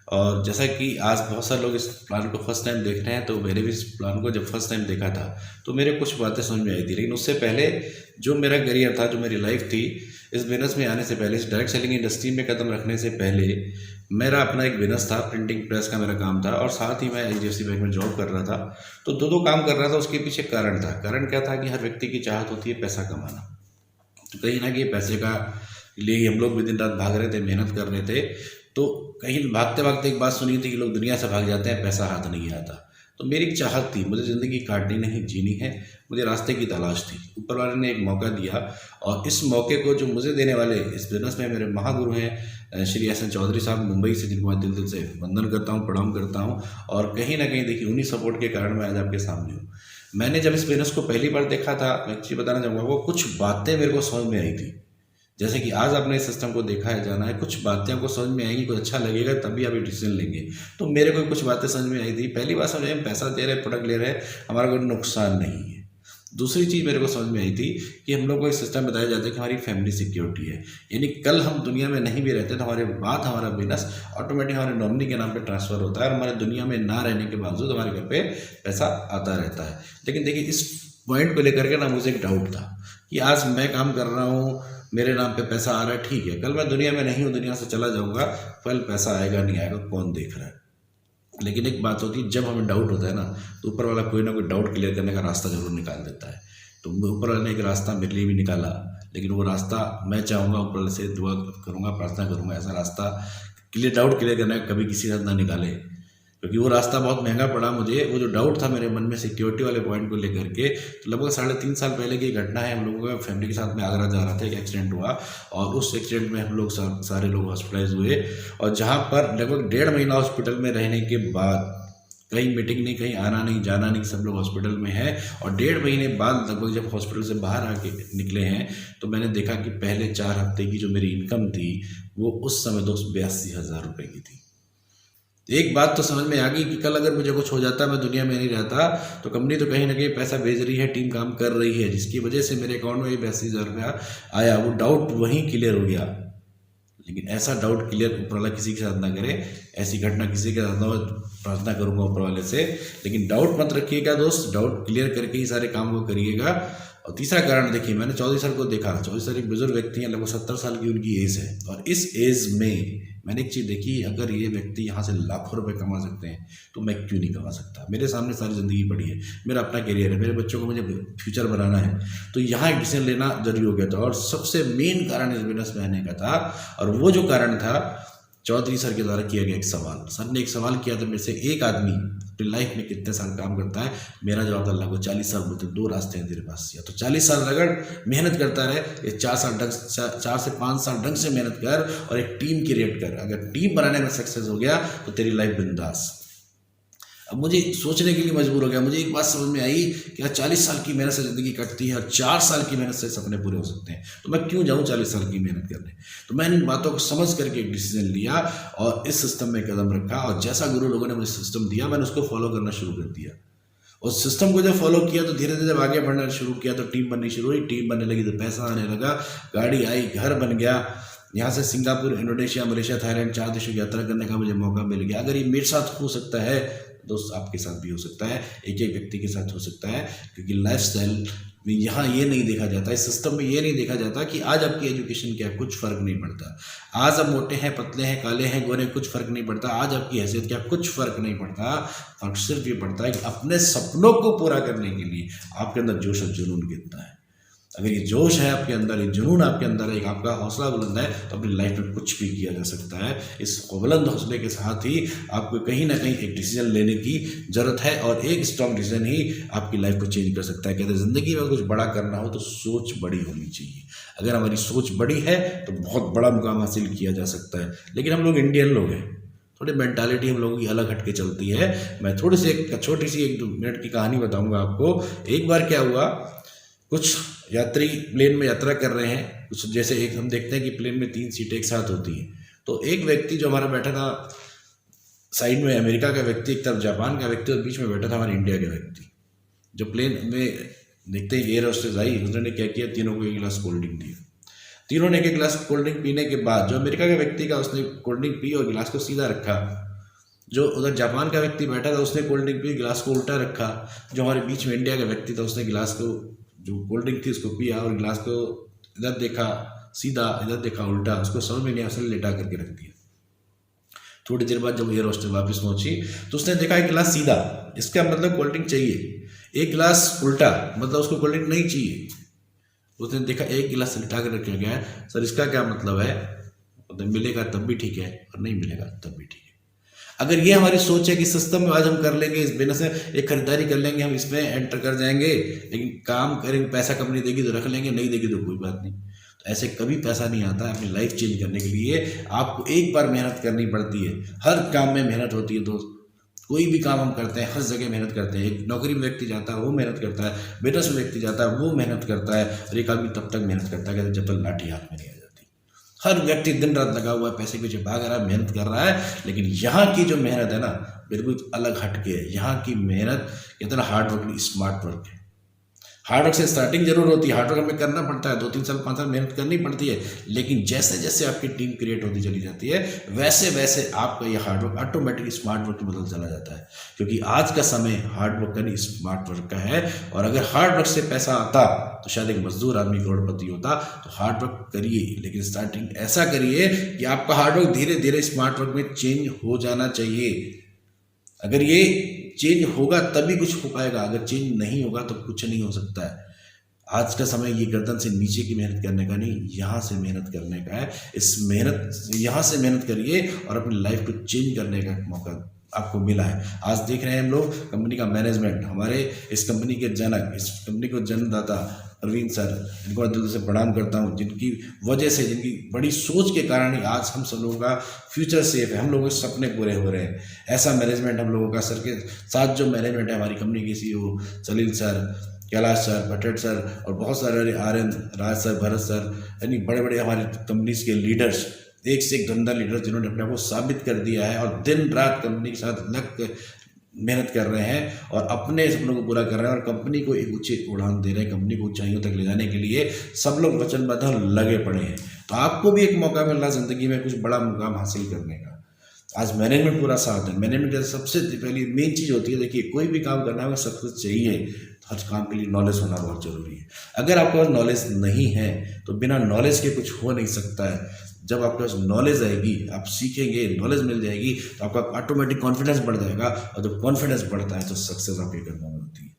Speaker 5: और जैसा कि आज बहुत सारे लोग इस प्लान को फर्स्ट टाइम देख रहे हैं, तो मैंने भी इस प्लान को जब फर्स्ट टाइम देखा था तो मेरे कुछ बातें समझ में आई थी। लेकिन उससे पहले जो मेरा करियर था, जो मेरी लाइफ थी, इस बिजनेस में आने से पहले, इस डायरेक्ट सेलिंग इंडस्ट्री में कदम रखने से पहले मेरा अपना एक बिजनेस था, प्रिंटिंग प्रेस का मेरा काम था और साथ ही मैं HDFC बैंक में जॉब कर रहा था। तो दो काम कर रहा था, उसके पीछे कारण था। कारण क्या था कि हर व्यक्ति की चाहत होती है पैसा कमाना। तो कहीं ना कहीं पैसे का लिए हम लोग भी दिन रात भाग रहे थे, मेहनत कर रहे थे। तो कहीं भागते भागते एक बात सुनी थी कि लोग दुनिया से भाग जाते हैं, पैसा हाथ नहीं आता। तो मेरी एक चाहत थी, मुझे ज़िंदगी काटनी नहीं जीनी है, मुझे रास्ते की तलाश थी। ऊपर वाले ने एक मौका दिया और इस मौके को जो मुझे देने वाले इस बिजनेस में मेरे महागुरु हैं श्री SN चौधरी साहब मुंबई से, जिनको मैं दिल से वंदन करता हूँ, प्रणाम करता हूँ। और कहीं ना कहीं देखिए उन्हीं सपोर्ट के कारण मैं आज आपके सामने हूँ। मैंने जब इस बिजनेस को पहली बार देखा था, मैं एक चीज़ बताना चाहूँगा, वो कुछ बातें मेरे को समझ में आई थी। जैसे कि आज आपने इस सिस्टम को देखा है, जाना है, कुछ बातें आपको समझ में आएंगी, कुछ अच्छा लगेगा, तभी आप ये डिसीजन लेंगे। तो मेरे को कुछ बातें समझ में आई थी। पहली बात समझ में, हम पैसा दे रहे हैं, प्रोडक्ट ले रहे हैं, हमारा कोई नुकसान नहीं है। दूसरी चीज़ मेरे को समझ में आई थी कि हम लोग को एक सिस्टम बताया जाता है कि हमारी फैमिली सिक्योरिटी है, यानी कल हम दुनिया में नहीं भी रहते तो हमारे बाद हमारा बिजनेस ऑटोमेटिक हमारे नॉमिनी के नाम पे ट्रांसफ़र होता है और हमारे दुनिया में ना रहने के बावजूद हमारे घर पे पैसा आता रहता है। लेकिन देखिए, इस पॉइंट को लेकर के ना मुझे एक डाउट था कि आज मैं काम कर रहा हूँ, मेरे नाम पे पैसा आ रहा है, ठीक है, कल मैं दुनिया में नहीं हूँ, दुनिया से चला जाऊँगा, कल पैसा आएगा नहीं आएगा कौन देख रहा है। लेकिन एक बात होती है, जब हमें डाउट होता है ना, तो ऊपर वाला कोई ना कोई डाउट क्लियर करने का रास्ता जरूर निकाल देता है। तो ऊपर वाले ने एक रास्ता मेरे लिए भी निकाला, लेकिन वो रास्ता मैं चाहूँगा, ऊपर वाले से दुआ करूँगा, प्रार्थना करूँगा, ऐसा रास्ता डाउट क्लियर करने का कभी किसी साथ ना निकाले, क्योंकि वो रास्ता बहुत महंगा पड़ा मुझे। वो जो डाउट था मेरे मन में सिक्योरिटी वाले पॉइंट को लेकर के, तो लगभग 3.5 साल पहले की घटना है। हम लोगों का फैमिली के साथ में आगरा जा रहा था, एक एक्सीडेंट हुआ और उस एक्सीडेंट में हम लोग सारे लोग हॉस्पिटलाइज हुए, और जहाँ पर लगभग 1.5 महीना हॉस्पिटल में रहने के बाद, कहीं मीटिंग नहीं, कहीं आना नहीं जाना नहीं, सब लोग हॉस्पिटल में हैं, और 1.5 महीने बाद लगभग जब हॉस्पिटल से बाहर आके निकले हैं, तो मैंने देखा कि पहले 4 हफ्ते की जो मेरी इनकम थी वो उस समय 82,000 रुपये की थी। एक बात तो समझ में आ गई कि कल अगर मुझे कुछ हो जाता, मैं दुनिया में नहीं रहता, तो कंपनी तो कहीं ना कहीं पैसा भेज रही है, टीम काम कर रही है, जिसकी वजह से मेरे अकाउंट में 82,000 रुपया आया। वो डाउट वहीं क्लियर हो गया। लेकिन ऐसा डाउट क्लियर ऊपर वाला किसी के साथ ना करे, ऐसी घटना किसी के साथ ना हो, प्रार्थना करूंगा ऊपर वाले से। लेकिन डाउट मत रखिएगा दोस्त, डाउट क्लियर करके ही सारे काम को करिएगा। और तीसरा कारण देखिए, मैंने चौधरी सर को देखा। चौधरी सर एक बुजुर्ग व्यक्ति हैं, लगभग 70 साल की उनकी एज है, और इस एज में मैंने एक चीज़ देखी, अगर ये व्यक्ति यहाँ से लाखों रुपए कमा सकते हैं तो मैं क्यों नहीं कमा सकता। मेरे सामने सारी ज़िंदगी पड़ी है, मेरा अपना करियर है, मेरे बच्चों को मुझे फ्यूचर बनाना है, तो यहाँ एक डिसीजन लेना जरूरी हो गया था। और सबसे मेन कारण इस बिजनेस में आने का था, और वो जो कारण था, चौधरी सर के द्वारा किया गया एक सवाल। सर ने एक सवाल किया था मेरे से, एक आदमी अपनी लाइफ में कितने साल काम करता है। मेरा जवाब था लगभग 40 साल। बोलते 2 रास्ते हैं तेरे पास, या तो 40 साल अगर मेहनत करता रहे, ये 4 से 5 साल ढंग से मेहनत कर और एक टीम क्रिएट कर। अगर टीम बनाने में सक्सेस हो गया तो तेरी लाइफ बिंदास। अब मुझे सोचने के लिए मजबूर हो गया। मुझे एक बात समझ में आई कि 40 साल की मेहनत से ज़िंदगी कटती है और 4 साल की मेहनत से सपने पूरे हो सकते हैं, तो मैं क्यों जाऊं 40 साल की मेहनत करने। तो मैंने इन बातों को समझ करके एक डिसीजन लिया और इस सिस्टम में कदम रखा, और जैसा गुरु लोगों ने मुझे सिस्टम दिया, मैंने उसको फॉलो करना शुरू कर दिया। उस सिस्टम को जब फॉलो किया तो धीरे धीरे जब आगे बढ़ना शुरू किया तो टीम बननी शुरू हुई। टीम बनने लगी तो पैसा आने लगा, गाड़ी आई, घर बन गया। यहाँ से सिंगापुर, इंडोनेशिया, मलेशिया, थाईलैंड 4 देशों की यात्रा करने का मुझे मौका मिल गया। अगर ये मेरे साथ हो सकता है, दोस्त आपके साथ भी हो सकता है, एक एक व्यक्ति के साथ हो सकता है। क्योंकि लाइफस्टाइल में यहाँ ये नहीं देखा जाता, इस सिस्टम में ये नहीं देखा जाता कि आज आपकी एजुकेशन क्या है, कुछ फर्क नहीं पड़ता। आज आप मोटे हैं, पतले हैं, काले हैं, गोरे, कुछ फर्क नहीं पड़ता। आज आपकी हैसियत क्या, कुछ फर्क नहीं पड़ता। फर्क सिर्फ ये पड़ता है कि अपने सपनों को पूरा करने के लिए आपके अंदर जोश और जुनून कितना है। अगर ये जोश है आपके अंदर, ये जुनून आपके अंदर है, एक आपका हौसला बुलंद है, तो अपनी लाइफ में कुछ भी किया जा सकता है। इस बुलंद हौसले के साथ ही आपको कहीं ना कहीं एक डिसीजन लेने की जरूरत है, और एक स्ट्रॉन्ग डिसीजन ही आपकी लाइफ को चेंज कर सकता है। कहते हैं ज़िंदगी में कुछ बड़ा करना हो तो सोच बड़ी होनी चाहिए। अगर हमारी सोच बड़ी है तो बहुत बड़ा मुकाम हासिल किया जा सकता है। लेकिन हम लोग इंडियन लोग हैं, थोड़ी मेंटालिटी हम लोगों की अलग हटके चलती है। मैं थोड़ी सी एक छोटी सी 1-2 मिनट की कहानी बताऊँगा आपको। एक बार क्या हुआ, कुछ यात्री प्लेन में यात्रा कर रहे हैं, कुछ जैसे एक हम देखते हैं कि प्लेन में 3 सीटें एक साथ होती हैं। तो एक व्यक्ति जो हमारा बैठा था साइड में, अमेरिका का व्यक्ति, एक तरफ जापान का व्यक्ति, और बीच में बैठा था हमारे इंडिया का व्यक्ति। जो प्लेन में देखते ही एयर होस्टेस आई, उसने क्या किया, तीनों को 1 गिलास कोल्ड ड्रिंक दिया। तीनों ने 1 गिलास कोल्ड ड्रिंक पीने के बाद जो अमेरिका का व्यक्ति का, उसने कोल्ड ड्रिंक पी और गिलास को सीधा रखा। जो उधर जापान का व्यक्ति बैठा था उसने कोल्ड ड्रिंक पी, गिलास को उल्टा रखा। जो हमारे बीच में इंडिया का व्यक्ति था उसने गिलास को, जो कोल्ड ड्रिंक थी, उसको पिया और गिलास को इधर देखा सीधा, इधर देखा उल्टा, उसको समझ में नहीं आया, उसने लेटा करके रख दिया। थोड़ी देर बाद जब एयर होस्टेस वापस पहुंची तो उसने देखा 1 गिलास सीधा, इसका मतलब कोल्ड ड्रिंक चाहिए। 1 गिलास उल्टा, मतलब उसको कोल्ड ड्रिंक नहीं चाहिए। उसने देखा 1 गिलास लिटा कर रखा गया है। सर इसका क्या मतलब है? मिलेगा तब भी ठीक है और नहीं मिलेगा तब भी ठीक है। अगर ये हमारी सोच है कि सिस्टम में आज हम कर लेंगे, इस बिजनेस में एक खरीदारी कर लेंगे, हम इसमें एंटर कर जाएंगे, लेकिन काम करेंगे, पैसा कंपनी देगी तो रख लेंगे, नहीं देगी तो कोई बात नहीं, तो ऐसे कभी पैसा नहीं आता। अपनी लाइफ चेंज करने के लिए आपको एक बार मेहनत करनी पड़ती है। हर काम में मेहनत होती है दोस्त। कोई भी काम हम करते हैं हर जगह मेहनत करते हैं। एक नौकरी में व्यक्ति जाता है वो मेहनत करता है, बिजनेस में व्यक्ति जाता है वो मेहनत करता है, और एक आदमी तब तक मेहनत करता है कहते जब तक लाठी हाथ में नहीं आ जाती। हर व्यक्ति दिन रात लगा हुआ है, पैसे के पीछे भाग रहा है, मेहनत कर रहा है, लेकिन यहाँ की जो मेहनत है ना बिल्कुल अलग हटके है। यहाँ की मेहनत इतना हार्ड वर्क नहीं, स्मार्ट वर्क है। हार्ड वर्क से स्टार्टिंग जरूर होती है, हार्ड वर्क हमें करना पड़ता है, 2-3 साल 5 साल मेहनत करनी पड़ती है, लेकिन जैसे जैसे आपकी टीम क्रिएट होती चली जाती है वैसे वैसे आपका ये hard work automatically smart work में बदल चला जाता है। क्योंकि आज का समय हार्ड वर्क का नहीं स्मार्ट वर्क का है। और अगर हार्ड वर्क से पैसा आता तो शायद एक मजदूर आदमी करोड़पति होता। तो हार्ड वर्क करिए, लेकिन स्टार्टिंग ऐसा करिए कि आपका हार्ड वर्क धीरे धीरे स्मार्ट वर्क में चेंज हो जाना चाहिए। अगर ये चेंज होगा तभी कुछ हो पाएगा, अगर चेंज नहीं होगा तो कुछ नहीं हो सकता है। आज का समय ये गर्दन से नीचे की मेहनत करने का नहीं, यहाँ से मेहनत करने का है। इस मेहनत यहाँ से मेहनत करिए और अपनी लाइफ को चेंज करने का मौका आपको मिला है। आज देख रहे हैं हम लोग कंपनी का मैनेजमेंट, हमारे इस कंपनी के जनक, इस कंपनी को जन्मदाता प्रवीण सर, इनको मैं दिल से प्रणाम करता हूँ, जिनकी वजह से, जिनकी बड़ी सोच के कारण ही आज हम सब लोगों का फ्यूचर सेफ है, हम लोगों के सपने पूरे हो रहे हैं। ऐसा मैनेजमेंट हम लोगों का, सर के साथ जो मैनेजमेंट है हमारी कंपनी के CEO Salil sir, Kailash sir, Bhatt sir और बहुत सारे RN, Raj sir, Bharat sir, यानी बड़े बड़े हमारे कंपनीज के लीडर्स, एक से एक धंधा लीडर जिन्होंने अपने आप को साबित कर दिया है और दिन रात कंपनी के साथ लग मेहनत कर रहे हैं और अपने सपनों को पूरा कर रहे हैं और कंपनी को एक ऊंची उड़ान दे रहे हैं, कंपनी को ऊंचाइयों तक ले जाने के लिए सब लोग वचनबद्ध और लगे पड़े हैं। तो आपको भी एक मौका मिल रहा है जिंदगी में कुछ बड़ा मुकाम हासिल करने का। आज मैनेजमेंट पूरा साथ है। मैनेजमेंट सबसे पहली मेन चीज़ होती है, देखिए कोई भी काम करना है सब कुछ चाहिए, हर काम के लिए नॉलेज होना बहुत जरूरी है। अगर आपके पास नॉलेज नहीं है तो बिना नॉलेज के कुछ हो नहीं सकता है। जब आपके पास नॉलेज आएगी, आप सीखेंगे, नॉलेज मिल जाएगी तो आपका ऑटोमेटिक कॉन्फिडेंस बढ़ जाएगा और जब कॉन्फिडेंस बढ़ता है तो सक्सेस आपके कदमों में होती है।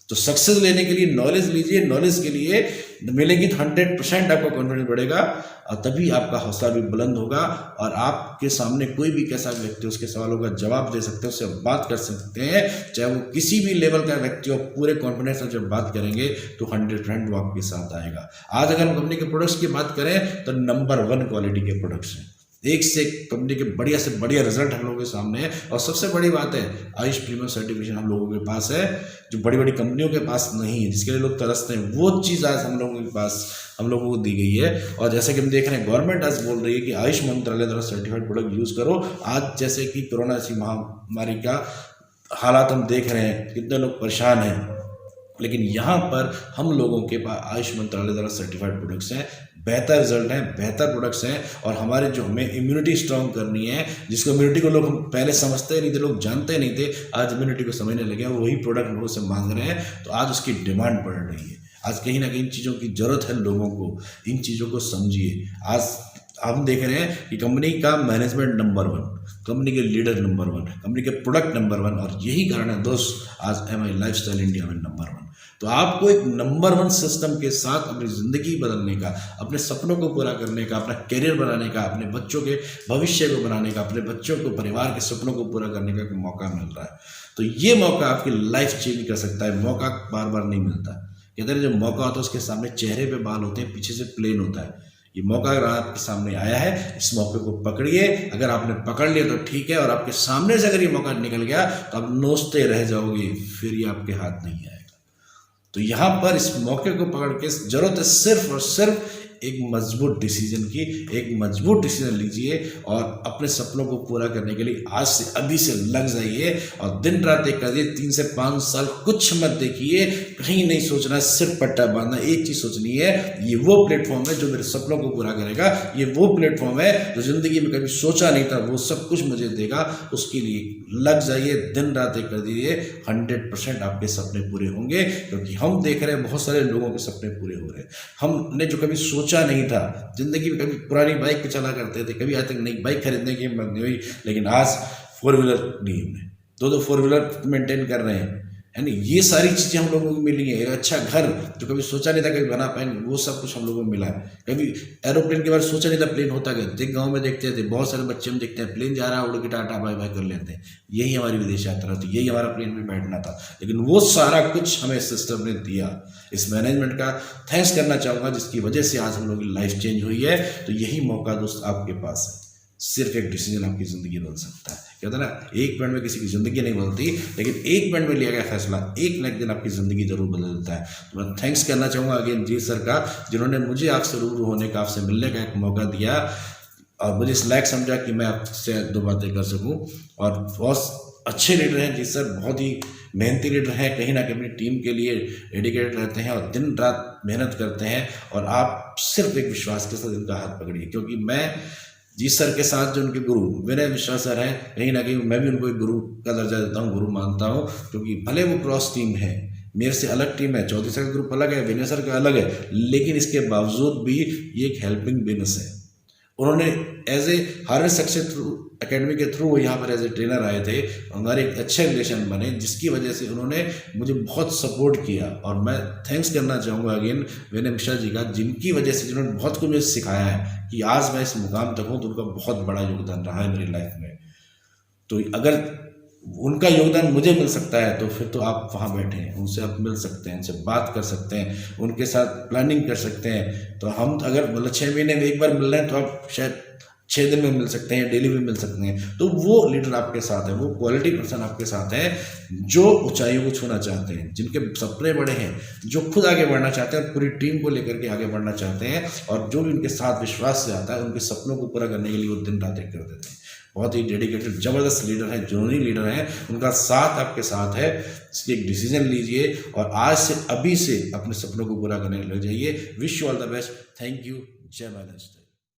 Speaker 5: तो सक्सेस लेने के लिए नॉलेज लीजिए, नॉलेज के लिए मिलेगी तो 100% आपका कॉन्फिडेंस बढ़ेगा और तभी आपका हौसला भी बुलंद होगा और आपके सामने कोई भी कैसा व्यक्ति उसके सवालों का जवाब दे सकते हैं, उससे बात कर सकते हैं, चाहे वो किसी भी लेवल का व्यक्ति हो। पूरे कॉन्फिडेंस से जब बात करेंगे तो 100% वो आपके साथ आएगा। आज अगर हम कंपनी के प्रोडक्ट्स की बात करें तो नंबर 1 क्वालिटी के प्रोडक्ट्स हैं, एक से कंपनी के बढ़िया से बढ़िया रिजल्ट हम लोगों के सामने है। और सबसे बड़ी बात है, आयुष प्रीमियम सर्टिफिकेशन हम लोगों के पास है, जो बड़ी बड़ी कंपनियों के पास नहीं है, जिसके लिए लोग तरसते हैं, वो चीज़ आज हम लोगों के पास हम लोगों को दी गई है। और जैसे कि हम देख रहे हैं गवर्नमेंट आज बोल रही है कि आयुष मंत्रालय द्वारा सर्टिफाइड प्रोडक्ट यूज़ करो। आज जैसे कि कोरोना ऐसी महामारी का हालात हम देख रहे हैं, कितने लोग परेशान हैं, लेकिन यहाँ पर हम लोगों के पास आयुष मंत्रालय द्वारा सर्टिफाइड प्रोडक्ट्स हैं, बेहतर रिजल्ट हैं, बेहतर प्रोडक्ट्स हैं। और हमारे जो हमें इम्यूनिटी स्ट्रॉन्ग करनी है, जिसको इम्यूनिटी को लोग हम पहले समझते नहीं थे, लोग जानते नहीं थे, आज इम्यूनिटी को समझने लगे हैं, वही प्रोडक्ट लोगों से मांग रहे हैं। तो आज उसकी डिमांड बढ़ रही है। आज कहीं ना कहीं इन चीज़ों की जरूरत है लोगों को, इन चीज़ों को समझिए। आज हम देख रहे हैं कि कंपनी का मैनेजमेंट नंबर 1, कंपनी के लीडर नंबर 1, कंपनी के प्रोडक्ट नंबर 1, और यही कारण है दोस्त आज MI लाइफस्टाइल इंडिया में नंबर 1। तो आपको एक नंबर 1 सिस्टम के साथ अपनी ज़िंदगी बदलने का, अपने सपनों को पूरा करने का, अपना करियर बनाने का, अपने बच्चों के भविष्य को बनाने का, अपने बच्चों को, परिवार के सपनों को पूरा करने का मौका मिल रहा है। तो ये मौका आपकी लाइफ चेंज कर सकता है। मौका बार बार नहीं मिलता। कहते हैं जब मौका होता है उसके सामने चेहरे पे बाल होते हैं, पीछे से प्लेन होता है। ये मौका अगर आपके सामने आया है, इस मौके को पकड़िए। अगर आपने पकड़ लिया तो ठीक है, और आपके सामने से अगर ये मौका निकल गया तो आप नोचते रह जाओगे, फिर ये आपके हाथ नहीं आएगा। तो यहाँ पर इस मौके को पकड़ के जरूरत है सिर्फ और सिर्फ एक मजबूत डिसीजन की। एक मजबूत डिसीजन लीजिए और अपने सपनों को पूरा करने के लिए आज से, अभी से लग जाइए और दिन रात एक कर दिए। 3 से 5 साल कुछ मत देखिए, कहीं नहीं सोचना, सिर्फ पट्टा बांधना। एक चीज सोचनी है, ये वो प्लेटफॉर्म है जो मेरे सपनों को पूरा करेगा, ये वो प्लेटफॉर्म है जो जिंदगी में कभी सोचा नहीं था वो सब कुछ मुझे देगा। उसके लिए लग जाइए, दिन रात एक कर दीजिए, 100% आपके सपने पूरे होंगे। क्योंकि हम देख रहे हैं बहुत सारे लोगों के सपने पूरे हो रहे हैं। हमने जो कभी सोचा नहीं था जिंदगी में, कभी पुरानी बाइक पे चला करते थे, कभी आज तक नई बाइक खरीदने की हिम्मत नहीं हुई, लेकिन आज 4 व्हीलर नहीं, हमने 2 4 व्हीलर मेंटेन कर रहे हैं, है ना। ये सारी चीज़ें हम लोगों को मिली हैं। एक अच्छा घर जो कभी सोचा नहीं था कभी बना पाएंगे, वो सब कुछ हम लोगों को मिला है। कभी एरोप्लेन के बारे में सोचा नहीं था प्लेन होता क्या। देख गाँव में देखते थे, बहुत सारे बच्चे हम देखते हैं प्लेन जा रहा है, उड़ के टाटा बाय बाय कर लेते हैं। यही हमारी विदेश यात्रा थी, यही हमारा प्लेन में बैठना था। लेकिन वो सारा कुछ हमें सिस्टम ने दिया। इस मैनेजमेंट का थैंक्स करना चाहूँगा, जिसकी वजह से आज हम लोगों की लाइफ चेंज हुई है। तो यही मौका दोस्त आपके पास है। सिर्फ एक डिसीजन आपकी ज़िंदगी बदल सकता है। कहते हैं ना, एक मिनट में किसी की ज़िंदगी नहीं बदलती, लेकिन एक मिनट में लिया गया फैसला एक न एक दिन आपकी ज़िंदगी जरूर बदल देता है। तो मैं थैंक्स करना चाहूँगा अगेन जीत सर का, जिन्होंने मुझे आपसे रूबरू होने का, आपसे मिलने का एक मौका दिया और मुझे इस लायक समझा कि मैं आपसे 2 बातें कर सकूँ। और बहुत अच्छे लीडर हैं जीत सर, बहुत ही मेहनती लीडर हैं, कहीं ना कहीं अपनी टीम के लिए डेडिकेटेड रहते हैं और दिन रात मेहनत करते हैं। और आप सिर्फ एक विश्वास के साथ इनका हाथ पकड़िए, क्योंकि मैं जीत सर के साथ जो उनके गुरु विनय मिश्रा सर हैं, कहीं ना कहीं मैं भी उनको एक गुरु का दर्जा देता हूँ, गुरु मानता हूँ। क्योंकि भले वो क्रॉस टीम है, मेरे से अलग टीम है, चौधरी सर का ग्रुप अलग है, विनय सर का अलग है, लेकिन इसके बावजूद भी ये एक हेल्पिंग बिजनेस है। उन्होंने as a harvest success academy के थ्रू यहाँ पर एज ए ट्रेनर आए थे, हमारे एक अच्छे रिलेशन बने, जिसकी वजह से उन्होंने मुझे बहुत सपोर्ट किया। और मैं थैंक्स करना चाहूँगा अगेन विनय मिश्रा जी का, जिनकी वजह से जिन्होंने बहुत कुछ मुझे सिखाया है कि आज मैं इस मुकाम तक हूँ, तो उनका बहुत बड़ा योगदान रहा है मेरी लाइफ में। तो अगर उनका योगदान मुझे मिल सकता है तो फिर तो आप वहाँ बैठे हैं, उनसे आप मिल सकते हैं, उनसे बात कर सकते हैं, उनके साथ प्लानिंग कर सकते हैं। तो हम अगर मतलब 6 महीने में एक बार मिल रहे हैं तो आप शायद 6 दिन में मिल सकते हैं, डेली में मिल सकते हैं। तो वो लीडर आपके साथ है, वो क्वालिटी पर्सन आपके साथ है, जो ऊंचाइयों को छूना चाहते हैं, जिनके सपने बड़े हैं, जो खुद आगे बढ़ना चाहते हैं, पूरी टीम को लेकर के आगे बढ़ना चाहते हैं, और जो भी उनके साथ विश्वास से आता है, उनके सपनों को पूरा करने के लिए वो दिन रात एक कर देते हैं। बहुत ही डेडिकेटेड जबरदस्त लीडर हैं, जुनूनी लीडर हैं, उनका साथ आपके साथ है। इसलिए एक डिसीजन लीजिए और आज से अभी से अपने सपनों को पूरा करने लग जाइए। Wish you all the best. Thank you. जय माता दी।